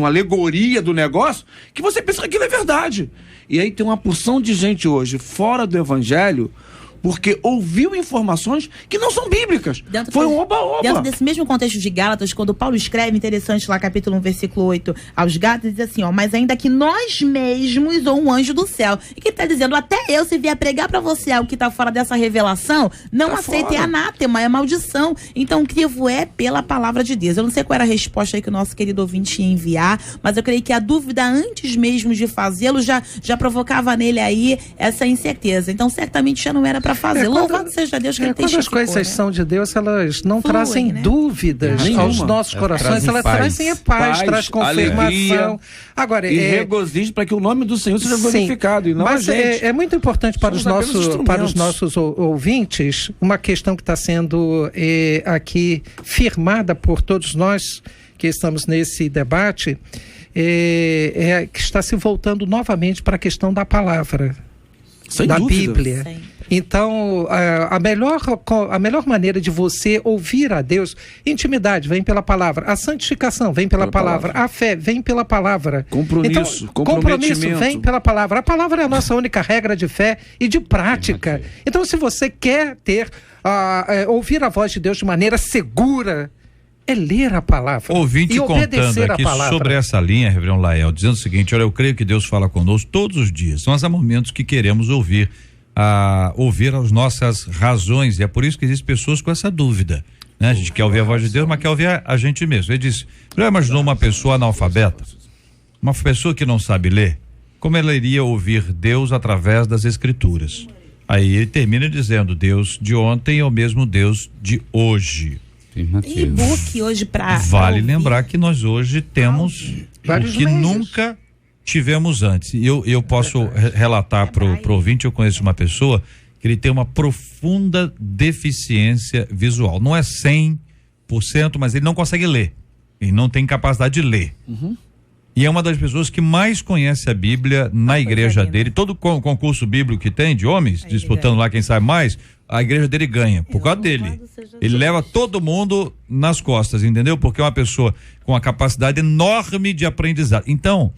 alegoria do negócio que você pensa que aquilo é verdade. E aí tem uma porção de gente hoje fora do evangelho porque ouviu informações que não são bíblicas. Foi um oba-oba. Dentro desse mesmo contexto de Gálatas, quando Paulo escreve, interessante lá, capítulo 1, versículo 8, aos Gálatas, diz assim, mas ainda que nós mesmos ou um anjo do céu. E que ele está dizendo, até eu, se vier pregar para você algo que está fora dessa revelação, não aceite, é anátema, é maldição. Então, crivo é pela palavra de Deus. Eu não sei qual era a resposta aí que o nosso querido ouvinte ia enviar, mas eu creio que a dúvida antes mesmo de fazê-lo já provocava nele aí essa incerteza. Então, certamente já não era para fazer. Louvado seja Deus que ele quando as coisas são de Deus, elas não trazem dúvidas aos nossos corações, elas trazem a paz, traz confirmação. Alegria, agora, e regozijo para que o nome do Senhor seja glorificado. E não mas é muito importante para os nossos ouvintes uma questão que está sendo aqui firmada por todos nós que estamos nesse debate, que está se voltando novamente para a questão da palavra, da Bíblia. Sim. Então, a melhor maneira de você ouvir a Deus, intimidade vem pela palavra, a santificação vem pela palavra, a fé vem pela palavra. Compromisso vem pela palavra. A palavra é a nossa única regra de fé e de prática. Então, se você quer ouvir a voz de Deus de maneira segura, é ler a palavra. Ouvinte e obedecer aqui a palavra. Sobre essa linha, Reverendo Lael, dizendo o seguinte, olha, eu creio que Deus fala conosco todos os dias, mas há momentos que queremos ouvir as nossas razões, e é por isso que existem pessoas com essa dúvida, né? A gente quer ouvir a voz de Deus, mas quer ouvir a gente mesmo. Ele disse, já imaginou uma pessoa analfabeta, uma pessoa que não sabe ler, como ela iria ouvir Deus através das escrituras? Aí ele termina dizendo, Deus de ontem é o mesmo Deus de hoje. Tem e-book hoje para vale lembrar que nós hoje temos o que nunca tivemos antes. E eu posso relatar pro ouvinte, eu conheço uma pessoa que ele tem uma profunda deficiência visual. Não é 100%, mas ele não consegue ler. Ele não tem capacidade de ler. E é uma das pessoas que mais conhece a Bíblia na igreja dele. Todo concurso bíblico que tem de homens, disputando lá quem sabe mais, a igreja dele ganha, por causa dele. Ele leva todo mundo nas costas, entendeu? Porque é uma pessoa com uma capacidade enorme de aprendizado. Então,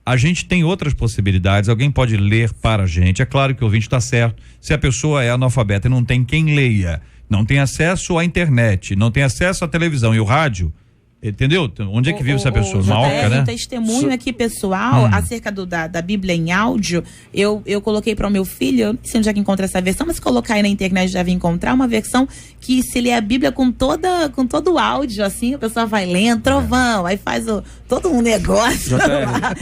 a gente tem outras possibilidades, alguém pode ler para a gente. É claro que o ouvinte está certo. Se a pessoa é analfabeta e não tem quem leia, não tem acesso à internet, não tem acesso à televisão e o rádio, entendeu? Onde é que vive essa pessoa? Uma oca, né? Um testemunho aqui pessoal acerca da Bíblia em áudio. Eu coloquei para o meu filho, eu não sei onde é que encontra essa versão, mas se colocar aí na internet já vai encontrar uma versão que se lê a Bíblia com todo o áudio, assim, a pessoa vai lendo, trovão, aí faz todo um negócio.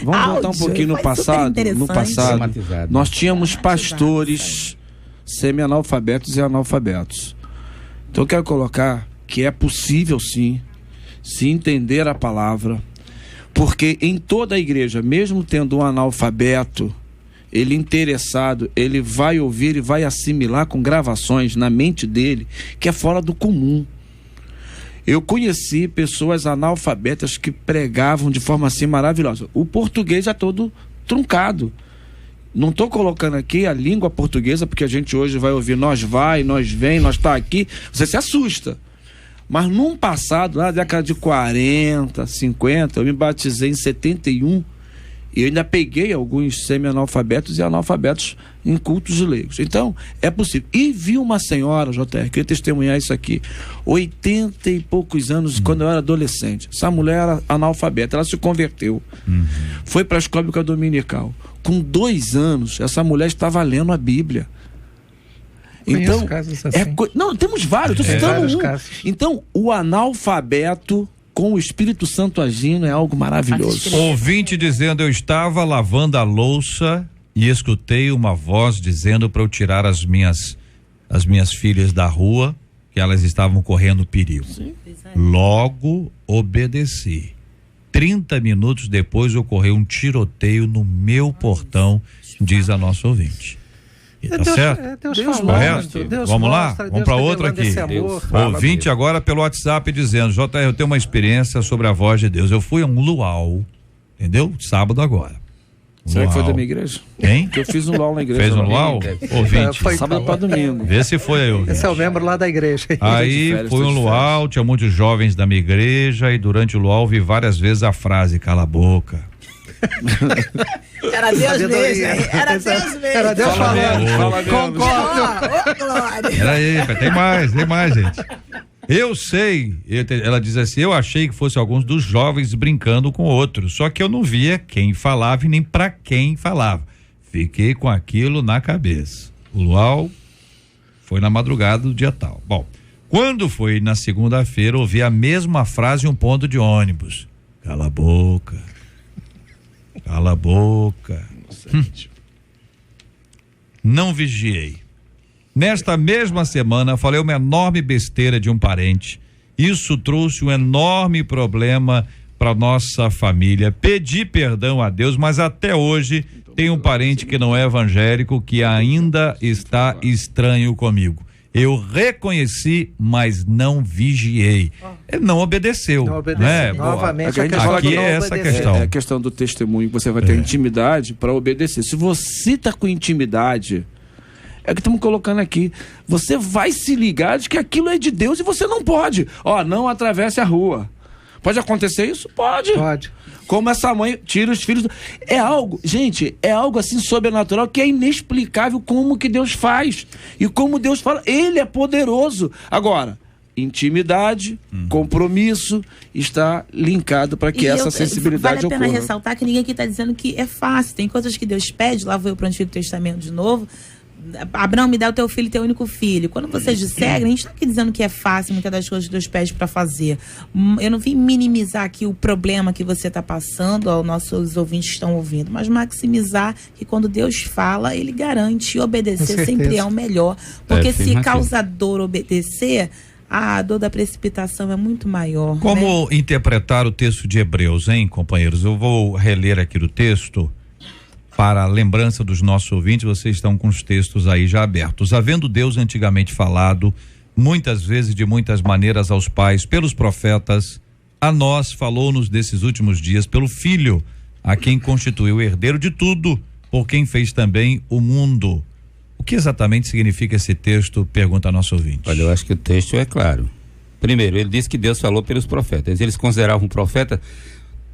Vamos voltar um pouquinho no passado. Nós tínhamos pastores semi-analfabetos e analfabetos. Então eu quero colocar que é possível sim se entender a palavra, porque em toda a igreja, mesmo tendo um analfabeto, ele interessado, ele vai ouvir e vai assimilar com gravações na mente dele, que é fora do comum. Eu conheci pessoas analfabetas que pregavam de forma assim maravilhosa. O português é todo truncado. Não estou colocando aqui a língua portuguesa, porque a gente hoje vai ouvir nós vai, nós vem, nós tá aqui, você se assusta. Mas num passado, na década de 40, 50, eu me batizei em 71 e eu ainda peguei alguns semi-analfabetos e analfabetos em cultos de leigos. Então, é possível. E vi uma senhora, JR, queria testemunhar isso aqui, 80 e poucos anos, quando eu era adolescente. Essa mulher era analfabeta, ela se converteu. Foi para a escola bíblica dominical. com 2 anos, essa mulher estava lendo a Bíblia. Então, casos assim. Não, temos vários, estou citando um. Casos. Então, o analfabeto com o Espírito Santo agindo é algo maravilhoso. Ouvinte dizendo: eu estava lavando a louça e escutei uma voz dizendo para eu tirar as minhas filhas da rua, que elas estavam correndo perigo. Sim. Logo obedeci. 30 minutos depois ocorreu um tiroteio no meu portão, diz a nossa ouvinte. E tá certo? Deus correto? Vamos lá? Vamos para outra aqui. Ouvinte agora pelo WhatsApp dizendo: JR, eu tenho uma experiência sobre a voz de Deus. Eu fui a um luau, entendeu? Sábado agora. Será que foi da minha igreja? Hein? Que eu fiz um luau na igreja. Fez um luau? Ouvinte. Sábado para domingo. Vê se foi aí. Esse é o membro lá da igreja. Aí foi um luau, tinha muitos jovens da minha igreja e durante o luau vi várias vezes a frase: cala a boca. Era Deus mesmo. Era Deus mesmo. Era Deus falando. Concordo. Peraí, tem mais, gente. Eu sei, ela diz assim: eu achei que fosse alguns dos jovens brincando com outros, só que eu não via quem falava e nem pra quem falava. Fiquei com aquilo na cabeça. O luau foi na madrugada do dia tal. Bom, quando foi na segunda-feira, ouvi a mesma frase em um ponto de ônibus: cala a boca. Cala a boca. Não vigiei. Nesta mesma semana, falei uma enorme besteira de um parente. Isso trouxe um enorme problema para nossa família. Pedi perdão a Deus, mas até hoje tem um parente que não é evangélico que ainda está estranho comigo. Eu reconheci, mas não vigiei. Ele não obedeceu. Né? Novamente, aqui é essa questão. É a questão do testemunho, que você vai ter intimidade para obedecer. Se você está com intimidade, é o que estamos colocando aqui, você vai se ligar de que aquilo é de Deus e você não pode. Não atravesse a rua. Pode acontecer isso? Pode. Como essa mãe tira os filhos. É algo assim sobrenatural que é inexplicável como que Deus faz. E como Deus fala, Ele é poderoso. Agora, intimidade, compromisso está linkado para que essa sensibilidade ocorra. Vale a pena ressaltar que ninguém aqui está dizendo que é fácil. Tem coisas que Deus pede, lá vou eu para o Antigo Testamento de novo. Abraão, me dá o teu filho, teu único filho. Quando vocês disseram, a gente está aqui dizendo que é fácil, muitas das coisas que Deus pede para fazer. Eu não vim minimizar aqui o problema que você está passando, aos nossos ouvintes que estão ouvindo, mas maximizar que quando Deus fala, Ele garante, e obedecer sempre é o melhor. Porque se causa dor obedecer, a dor da precipitação é muito maior. Como interpretar o texto de Hebreus, hein, companheiros? Eu vou reler aqui o texto. Para a lembrança dos nossos ouvintes, vocês estão com os textos aí já abertos. Havendo Deus antigamente falado, muitas vezes, de muitas maneiras aos pais, pelos profetas, a nós falou-nos desses últimos dias pelo Filho, a quem constituiu o herdeiro de tudo, por quem fez também o mundo. O que exatamente significa esse texto? Pergunta a nosso ouvinte. Olha, eu acho que o texto é claro. Primeiro, ele diz que Deus falou pelos profetas. Eles consideravam profeta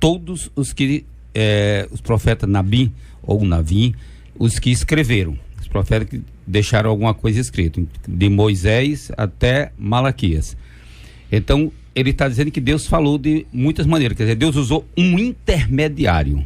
todos os que os profetas Nabi ou Navim, os que escreveram, os profetas que deixaram alguma coisa escrita, de Moisés até Malaquias. Então, ele está dizendo que Deus falou de muitas maneiras, quer dizer, Deus usou um intermediário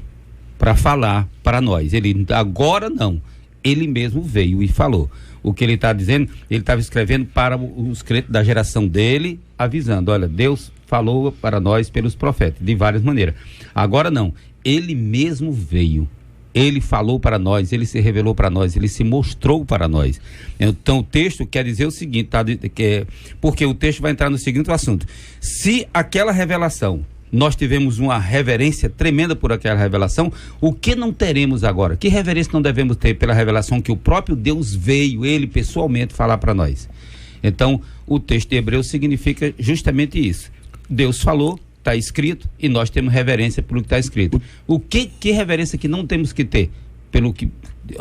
para falar para nós. Ele agora não, ele mesmo veio e falou. O que ele está dizendo, ele estava escrevendo para os crentes da geração dele, avisando: olha, Deus falou para nós pelos profetas, de várias maneiras. Agora não, ele mesmo veio. Ele falou para nós, ele se revelou para nós, ele se mostrou para nós. Então o texto quer dizer o seguinte, porque o texto vai entrar no seguinte assunto: se aquela revelação, nós tivemos uma reverência tremenda por aquela revelação, o que não teremos agora? Que reverência não devemos ter pela revelação que o próprio Deus veio, ele pessoalmente, falar para nós? Então o texto de Hebreus significa justamente isso. Deus falou, está escrito, e nós temos reverência pelo que está escrito. Que reverência que não temos que ter? Pelo que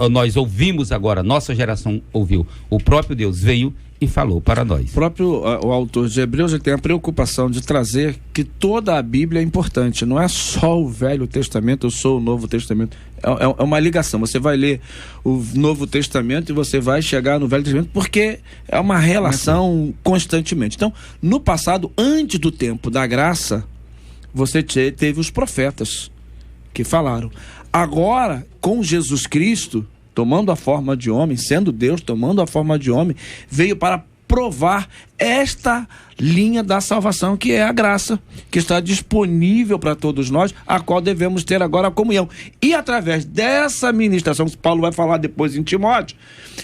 nós ouvimos agora, nossa geração ouviu. O próprio Deus veio e falou para nós. O autor de Hebreus, ele tem a preocupação de trazer que toda a Bíblia é importante, não é só o Velho Testamento, eu sou o Novo Testamento, é uma ligação. Você vai ler o Novo Testamento e você vai chegar no Velho Testamento, porque é uma relação constantemente. Então, no passado, antes do tempo da graça, você teve os profetas que falaram. Agora, com Jesus Cristo, tomando a forma de homem, sendo Deus, tomando a forma de homem, veio para provar esta linha da salvação, que é a graça, que está disponível para todos nós, a qual devemos ter agora a comunhão. E através dessa ministração, que Paulo vai falar depois em Timóteo,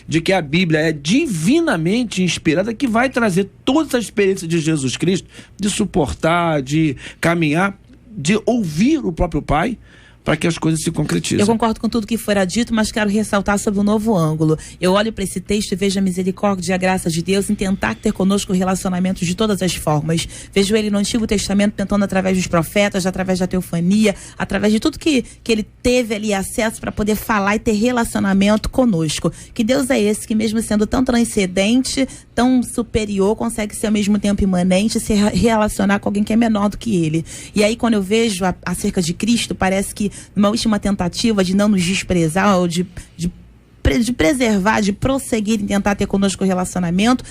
de que a Bíblia é divinamente inspirada, que vai trazer toda essa experiência de Jesus Cristo, de suportar, de caminhar, de ouvir o próprio Pai, para que as coisas se concretizem. Eu concordo com tudo que fora dito, mas quero ressaltar sobre um novo ângulo. Eu olho para esse texto e vejo a misericórdia e a graça de Deus em tentar ter conosco relacionamentos de todas as formas. Vejo ele no Antigo Testamento tentando através dos profetas, através da teofania, através de tudo que ele teve ali acesso para poder falar e ter relacionamento conosco. Que Deus é esse que, mesmo sendo tão transcendente, tão superior, consegue ser ao mesmo tempo imanente e se relacionar com alguém que é menor do que ele. E aí, quando eu vejo acerca de Cristo, parece que numa última tentativa de não nos desprezar ou de preservar, de prosseguir em tentar ter conosco relacionamento,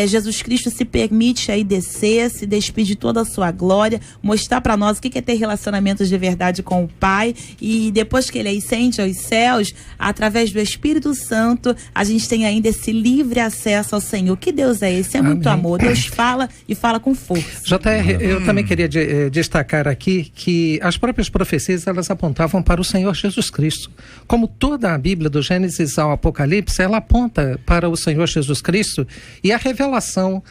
Jesus Cristo se permite aí descer, se despedir de toda a sua glória, mostrar para nós o que é ter relacionamentos de verdade com o Pai, e depois que ele ascende aos céus, através do Espírito Santo, a gente tem ainda esse livre acesso ao Senhor. Que Deus é esse? É muito amor. Deus fala e fala com força. JR, eu também queria destacar aqui que as próprias profecias, elas apontavam para o Senhor Jesus Cristo. Como toda a Bíblia, do Gênesis ao Apocalipse, ela aponta para o Senhor Jesus Cristo, e a revelação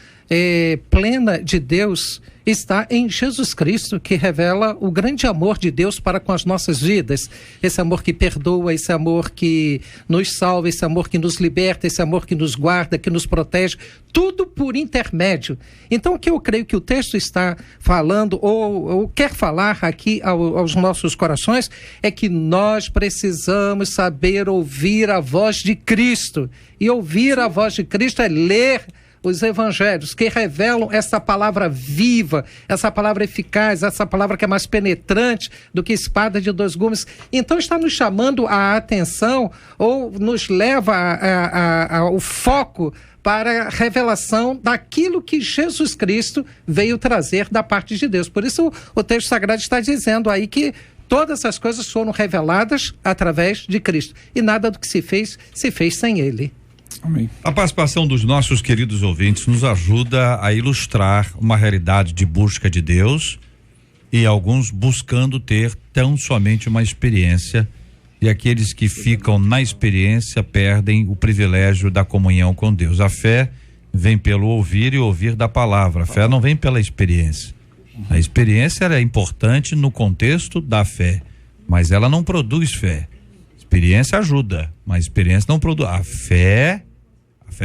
plena de Deus está em Jesus Cristo, que revela o grande amor de Deus para com as nossas vidas. Esse amor que perdoa, esse amor que nos salva, esse amor que nos liberta, esse amor que nos guarda, que nos protege, tudo por intermédio. Então, o que eu creio que o texto está falando, ou quer falar aqui aos nossos corações, é que nós precisamos saber ouvir a voz de Cristo. E ouvir a voz de Cristo é ler os evangelhos, que revelam essa palavra viva, essa palavra eficaz, essa palavra que é mais penetrante do que espada de dois gumes. Então está nos chamando a atenção, ou nos leva ao foco para a revelação daquilo que Jesus Cristo veio trazer da parte de Deus. Por isso o texto sagrado está dizendo aí que todas essas coisas foram reveladas através de Cristo, e nada do que se fez sem Ele. Amém. A participação dos nossos queridos ouvintes nos ajuda a ilustrar uma realidade de busca de Deus, e alguns buscando ter tão somente uma experiência, e aqueles que ficam na experiência perdem o privilégio da comunhão com Deus. A fé vem pelo ouvir e ouvir da palavra. A fé não vem pela experiência. A experiência é importante no contexto da fé, mas ela não produz fé. Experiência ajuda, mas experiência não produz. A fé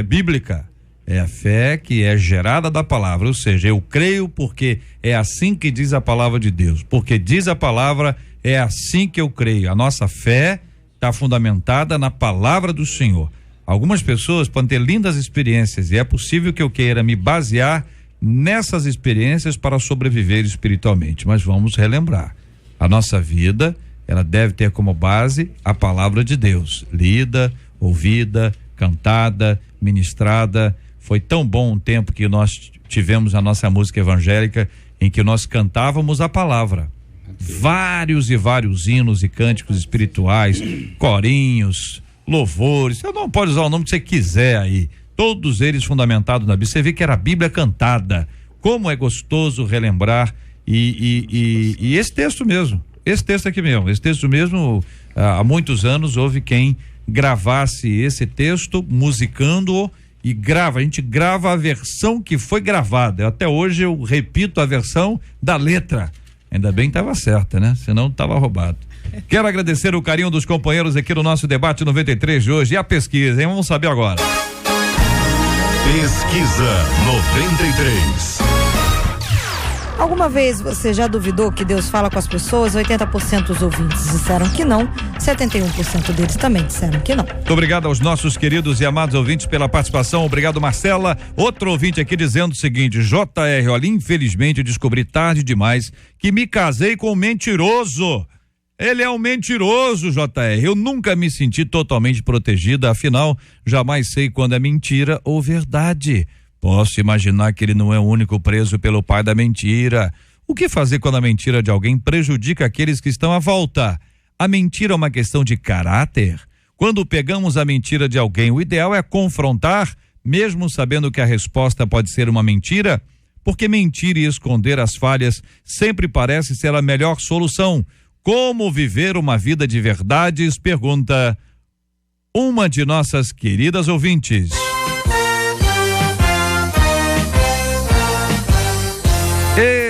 bíblica é a fé que é gerada da palavra, ou seja, eu creio porque é assim que diz a palavra de Deus, porque diz a palavra, é assim que eu creio. A nossa fé está fundamentada na palavra do Senhor. Algumas pessoas podem ter lindas experiências, e é possível que eu queira me basear nessas experiências para sobreviver espiritualmente, mas vamos relembrar, a nossa vida, ela deve ter como base a palavra de Deus, lida, ouvida, cantada, ministrada. Foi tão bom um tempo que nós tivemos a nossa música evangélica, em que nós cantávamos a palavra. Vários e vários hinos e cânticos espirituais, corinhos, louvores, você não pode usar o nome que você quiser aí, todos eles fundamentados na Bíblia. Você vê que era a Bíblia cantada. Como é gostoso relembrar, e esse texto mesmo, esse texto mesmo, há muitos anos houve quem gravasse esse texto, musicando-o, e a gente grava a versão que foi gravada. Até hoje eu repito a versão da letra. Ainda bem que estava certa, né? Senão estava roubado. Quero agradecer o carinho dos companheiros aqui no nosso debate 93 de hoje. E a pesquisa, hein? Vamos saber agora. Pesquisa 93. Alguma vez você já duvidou que Deus fala com as pessoas? 80% dos ouvintes disseram que não, 71% deles também disseram que não. Muito obrigado aos nossos queridos e amados ouvintes pela participação. Obrigado, Marcela. Outro ouvinte aqui dizendo o seguinte: JR, olha, infelizmente eu descobri tarde demais que me casei com um mentiroso. Ele é um mentiroso, JR. Eu nunca me senti totalmente protegida, afinal, jamais sei quando é mentira ou verdade. Posso imaginar que ele não é o único preso pelo pai da mentira. O que fazer quando a mentira de alguém prejudica aqueles que estão à volta? A mentira é uma questão de caráter? Quando pegamos a mentira de alguém, o ideal é confrontar, mesmo sabendo que a resposta pode ser uma mentira? Porque mentir e esconder as falhas sempre parece ser a melhor solução. Como viver uma vida de verdades? Pergunta uma de nossas queridas ouvintes.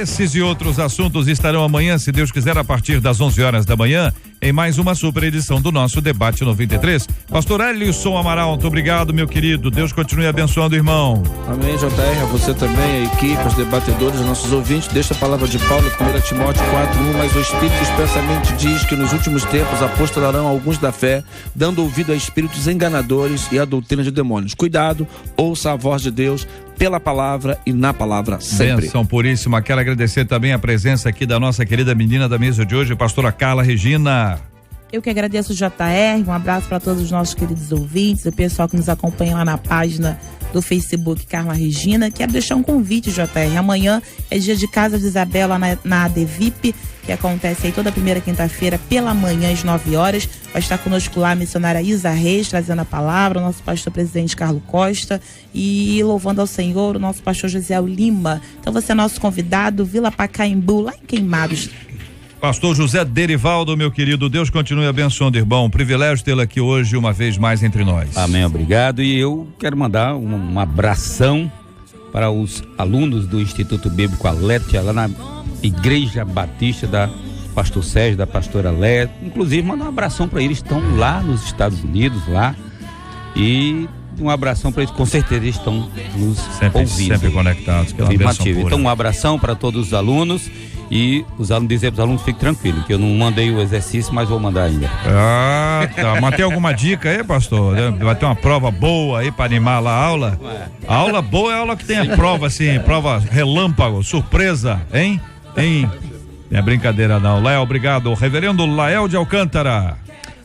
Esses e outros assuntos estarão amanhã, se Deus quiser, a partir das 11 horas da manhã, em mais uma super edição do nosso Debate 93. Pastor Ellison Amaral, muito obrigado, meu querido. Deus continue abençoando o irmão. Amém, JR, a você também, a equipe, os debatedores, os nossos ouvintes. Deixa a palavra de Paulo, 1 Timóteo 4:1, mas o Espírito expressamente diz que nos últimos tempos apostalarão alguns da fé, dando ouvido a espíritos enganadores e a doutrina de demônios. Cuidado, ouça a voz de Deus pela palavra e na palavra sempre. Benção puríssima. Quero agradecer também a presença aqui da nossa querida menina da mesa de hoje, pastora Carla Regina. Eu que agradeço o JR, um abraço para todos os nossos queridos ouvintes, o pessoal que nos acompanha lá na página do Facebook Carla Regina. Quero deixar um convite, JR. Amanhã é dia de Casa de Isabela na ADVIP, que acontece aí toda primeira quinta-feira pela manhã às 9 horas. Vai estar conosco lá a missionária Isa Reis, trazendo a palavra, o nosso pastor presidente Carlos Costa e louvando ao Senhor o nosso pastor José Lima. Então você é nosso convidado, Vila Pacaembu, lá em Queimados. Pastor José Derivaldo, meu querido, Deus continue abençoando, irmão. Um privilégio tê-lo aqui hoje, uma vez mais entre nós. Amém, obrigado. E eu quero mandar um abração para os alunos do Instituto Bíblico Aletia, lá na Igreja Batista da Pastor Sérgio, da Pastora Léa. Inclusive, mandar um abração para eles, estão lá nos Estados Unidos, lá. E um abração para eles, com certeza eles estão nos ouvindo. Sempre conectados. Então, um abração para todos os alunos. E os alunos dizer para os alunos, fiquem tranquilos, que eu não mandei o exercício, mas vou mandar ainda. Ah, tá. Mas tem alguma dica aí, pastor? Vai ter uma prova boa aí para animar lá a aula? A aula boa é a aula que tem a prova, assim, prova relâmpago, surpresa, hein? Não é brincadeira não. Lael, obrigado. Reverendo Lael de Alcântara.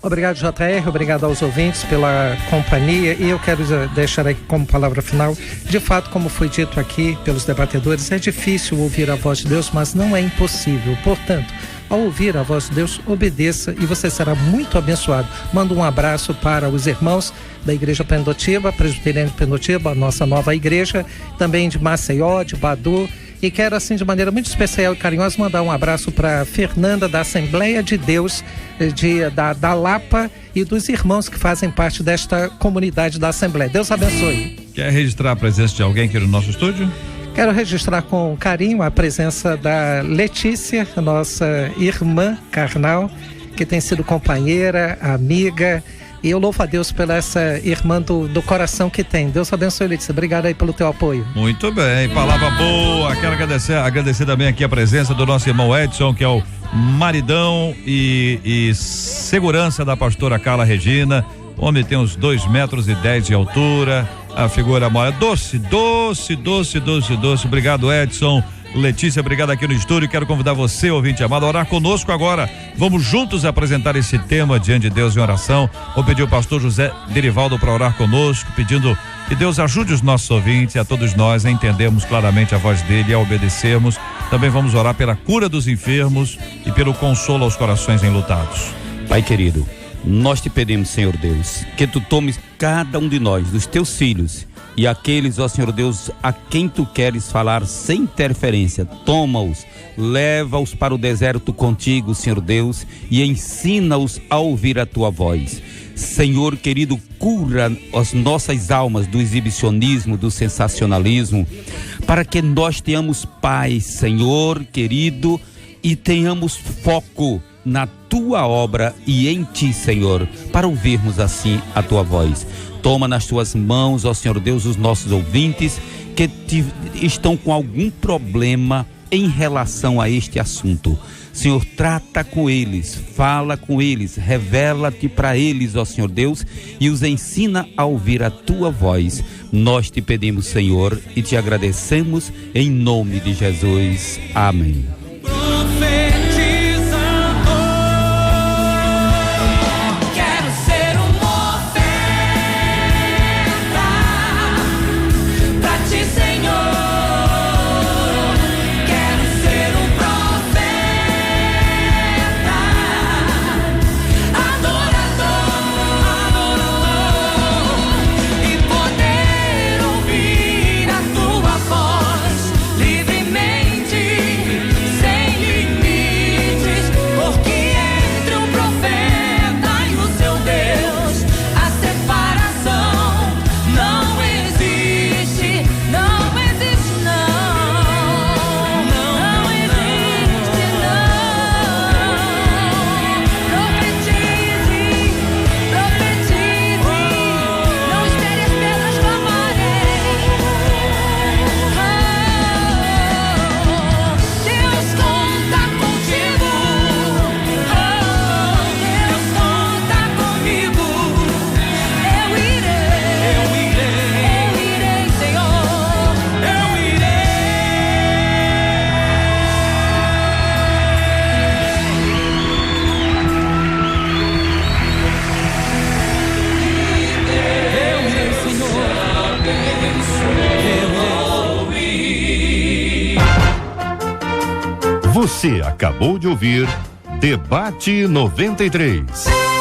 Obrigado, JR, obrigado aos ouvintes pela companhia, e eu quero deixar aqui como palavra final, de fato, como foi dito aqui pelos debatedores, é difícil ouvir a voz de Deus, mas não é impossível. Portanto, ao ouvir a voz de Deus, obedeça e você será muito abençoado. Mando um abraço para os irmãos da Igreja Pendotiba, Presbiteriana de Pendotiba, a nossa nova igreja, também de Maceió, de Badu. E quero, assim, de maneira muito especial e carinhosa, mandar um abraço para Fernanda, da Assembleia de Deus, da Lapa, e dos irmãos que fazem parte desta comunidade da Assembleia. Deus abençoe. Quer registrar a presença de alguém aqui no nosso estúdio? Quero registrar com carinho a presença da Letícia, nossa irmã carnal, que tem sido companheira, amiga. E eu louvo a Deus pela essa irmã do coração que tem. Deus abençoe, Letícia. Obrigado aí pelo teu apoio. Muito bem, palavra boa. Quero agradecer também aqui a presença do nosso irmão Edson, que é o maridão e segurança da pastora Carla Regina. O homem tem uns 2,10 metros de altura, a figura mole, doce. Obrigado, Edson. Letícia, obrigado aqui no estúdio. Quero convidar você, ouvinte amado, a orar conosco agora. Vamos juntos apresentar esse tema diante de Deus em oração. Vou pedir ao pastor José Derivaldo para orar conosco, pedindo que Deus ajude os nossos ouvintes e a todos nós a entendermos claramente a voz dele e a obedecermos. Também vamos orar pela cura dos enfermos e pelo consolo aos corações enlutados. Pai querido, nós te pedimos, Senhor Deus, que tu tomes cada um de nós, dos teus filhos, e aqueles, ó Senhor Deus, a quem tu queres falar sem interferência, toma-os, leva-os para o deserto contigo, Senhor Deus, e ensina-os a ouvir a tua voz. Senhor querido, cura as nossas almas do exibicionismo, do sensacionalismo, para que nós tenhamos paz, Senhor querido, e tenhamos foco na tua obra e em ti, Senhor, para ouvirmos assim a tua voz. Toma nas tuas mãos, ó Senhor Deus, os nossos ouvintes que estão com algum problema em relação a este assunto. Senhor, trata com eles, fala com eles, revela-te para eles, ó Senhor Deus, e os ensina a ouvir a tua voz. Nós te pedimos, Senhor, e te agradecemos em nome de Jesus. Amém. Você acabou de ouvir Debate 93.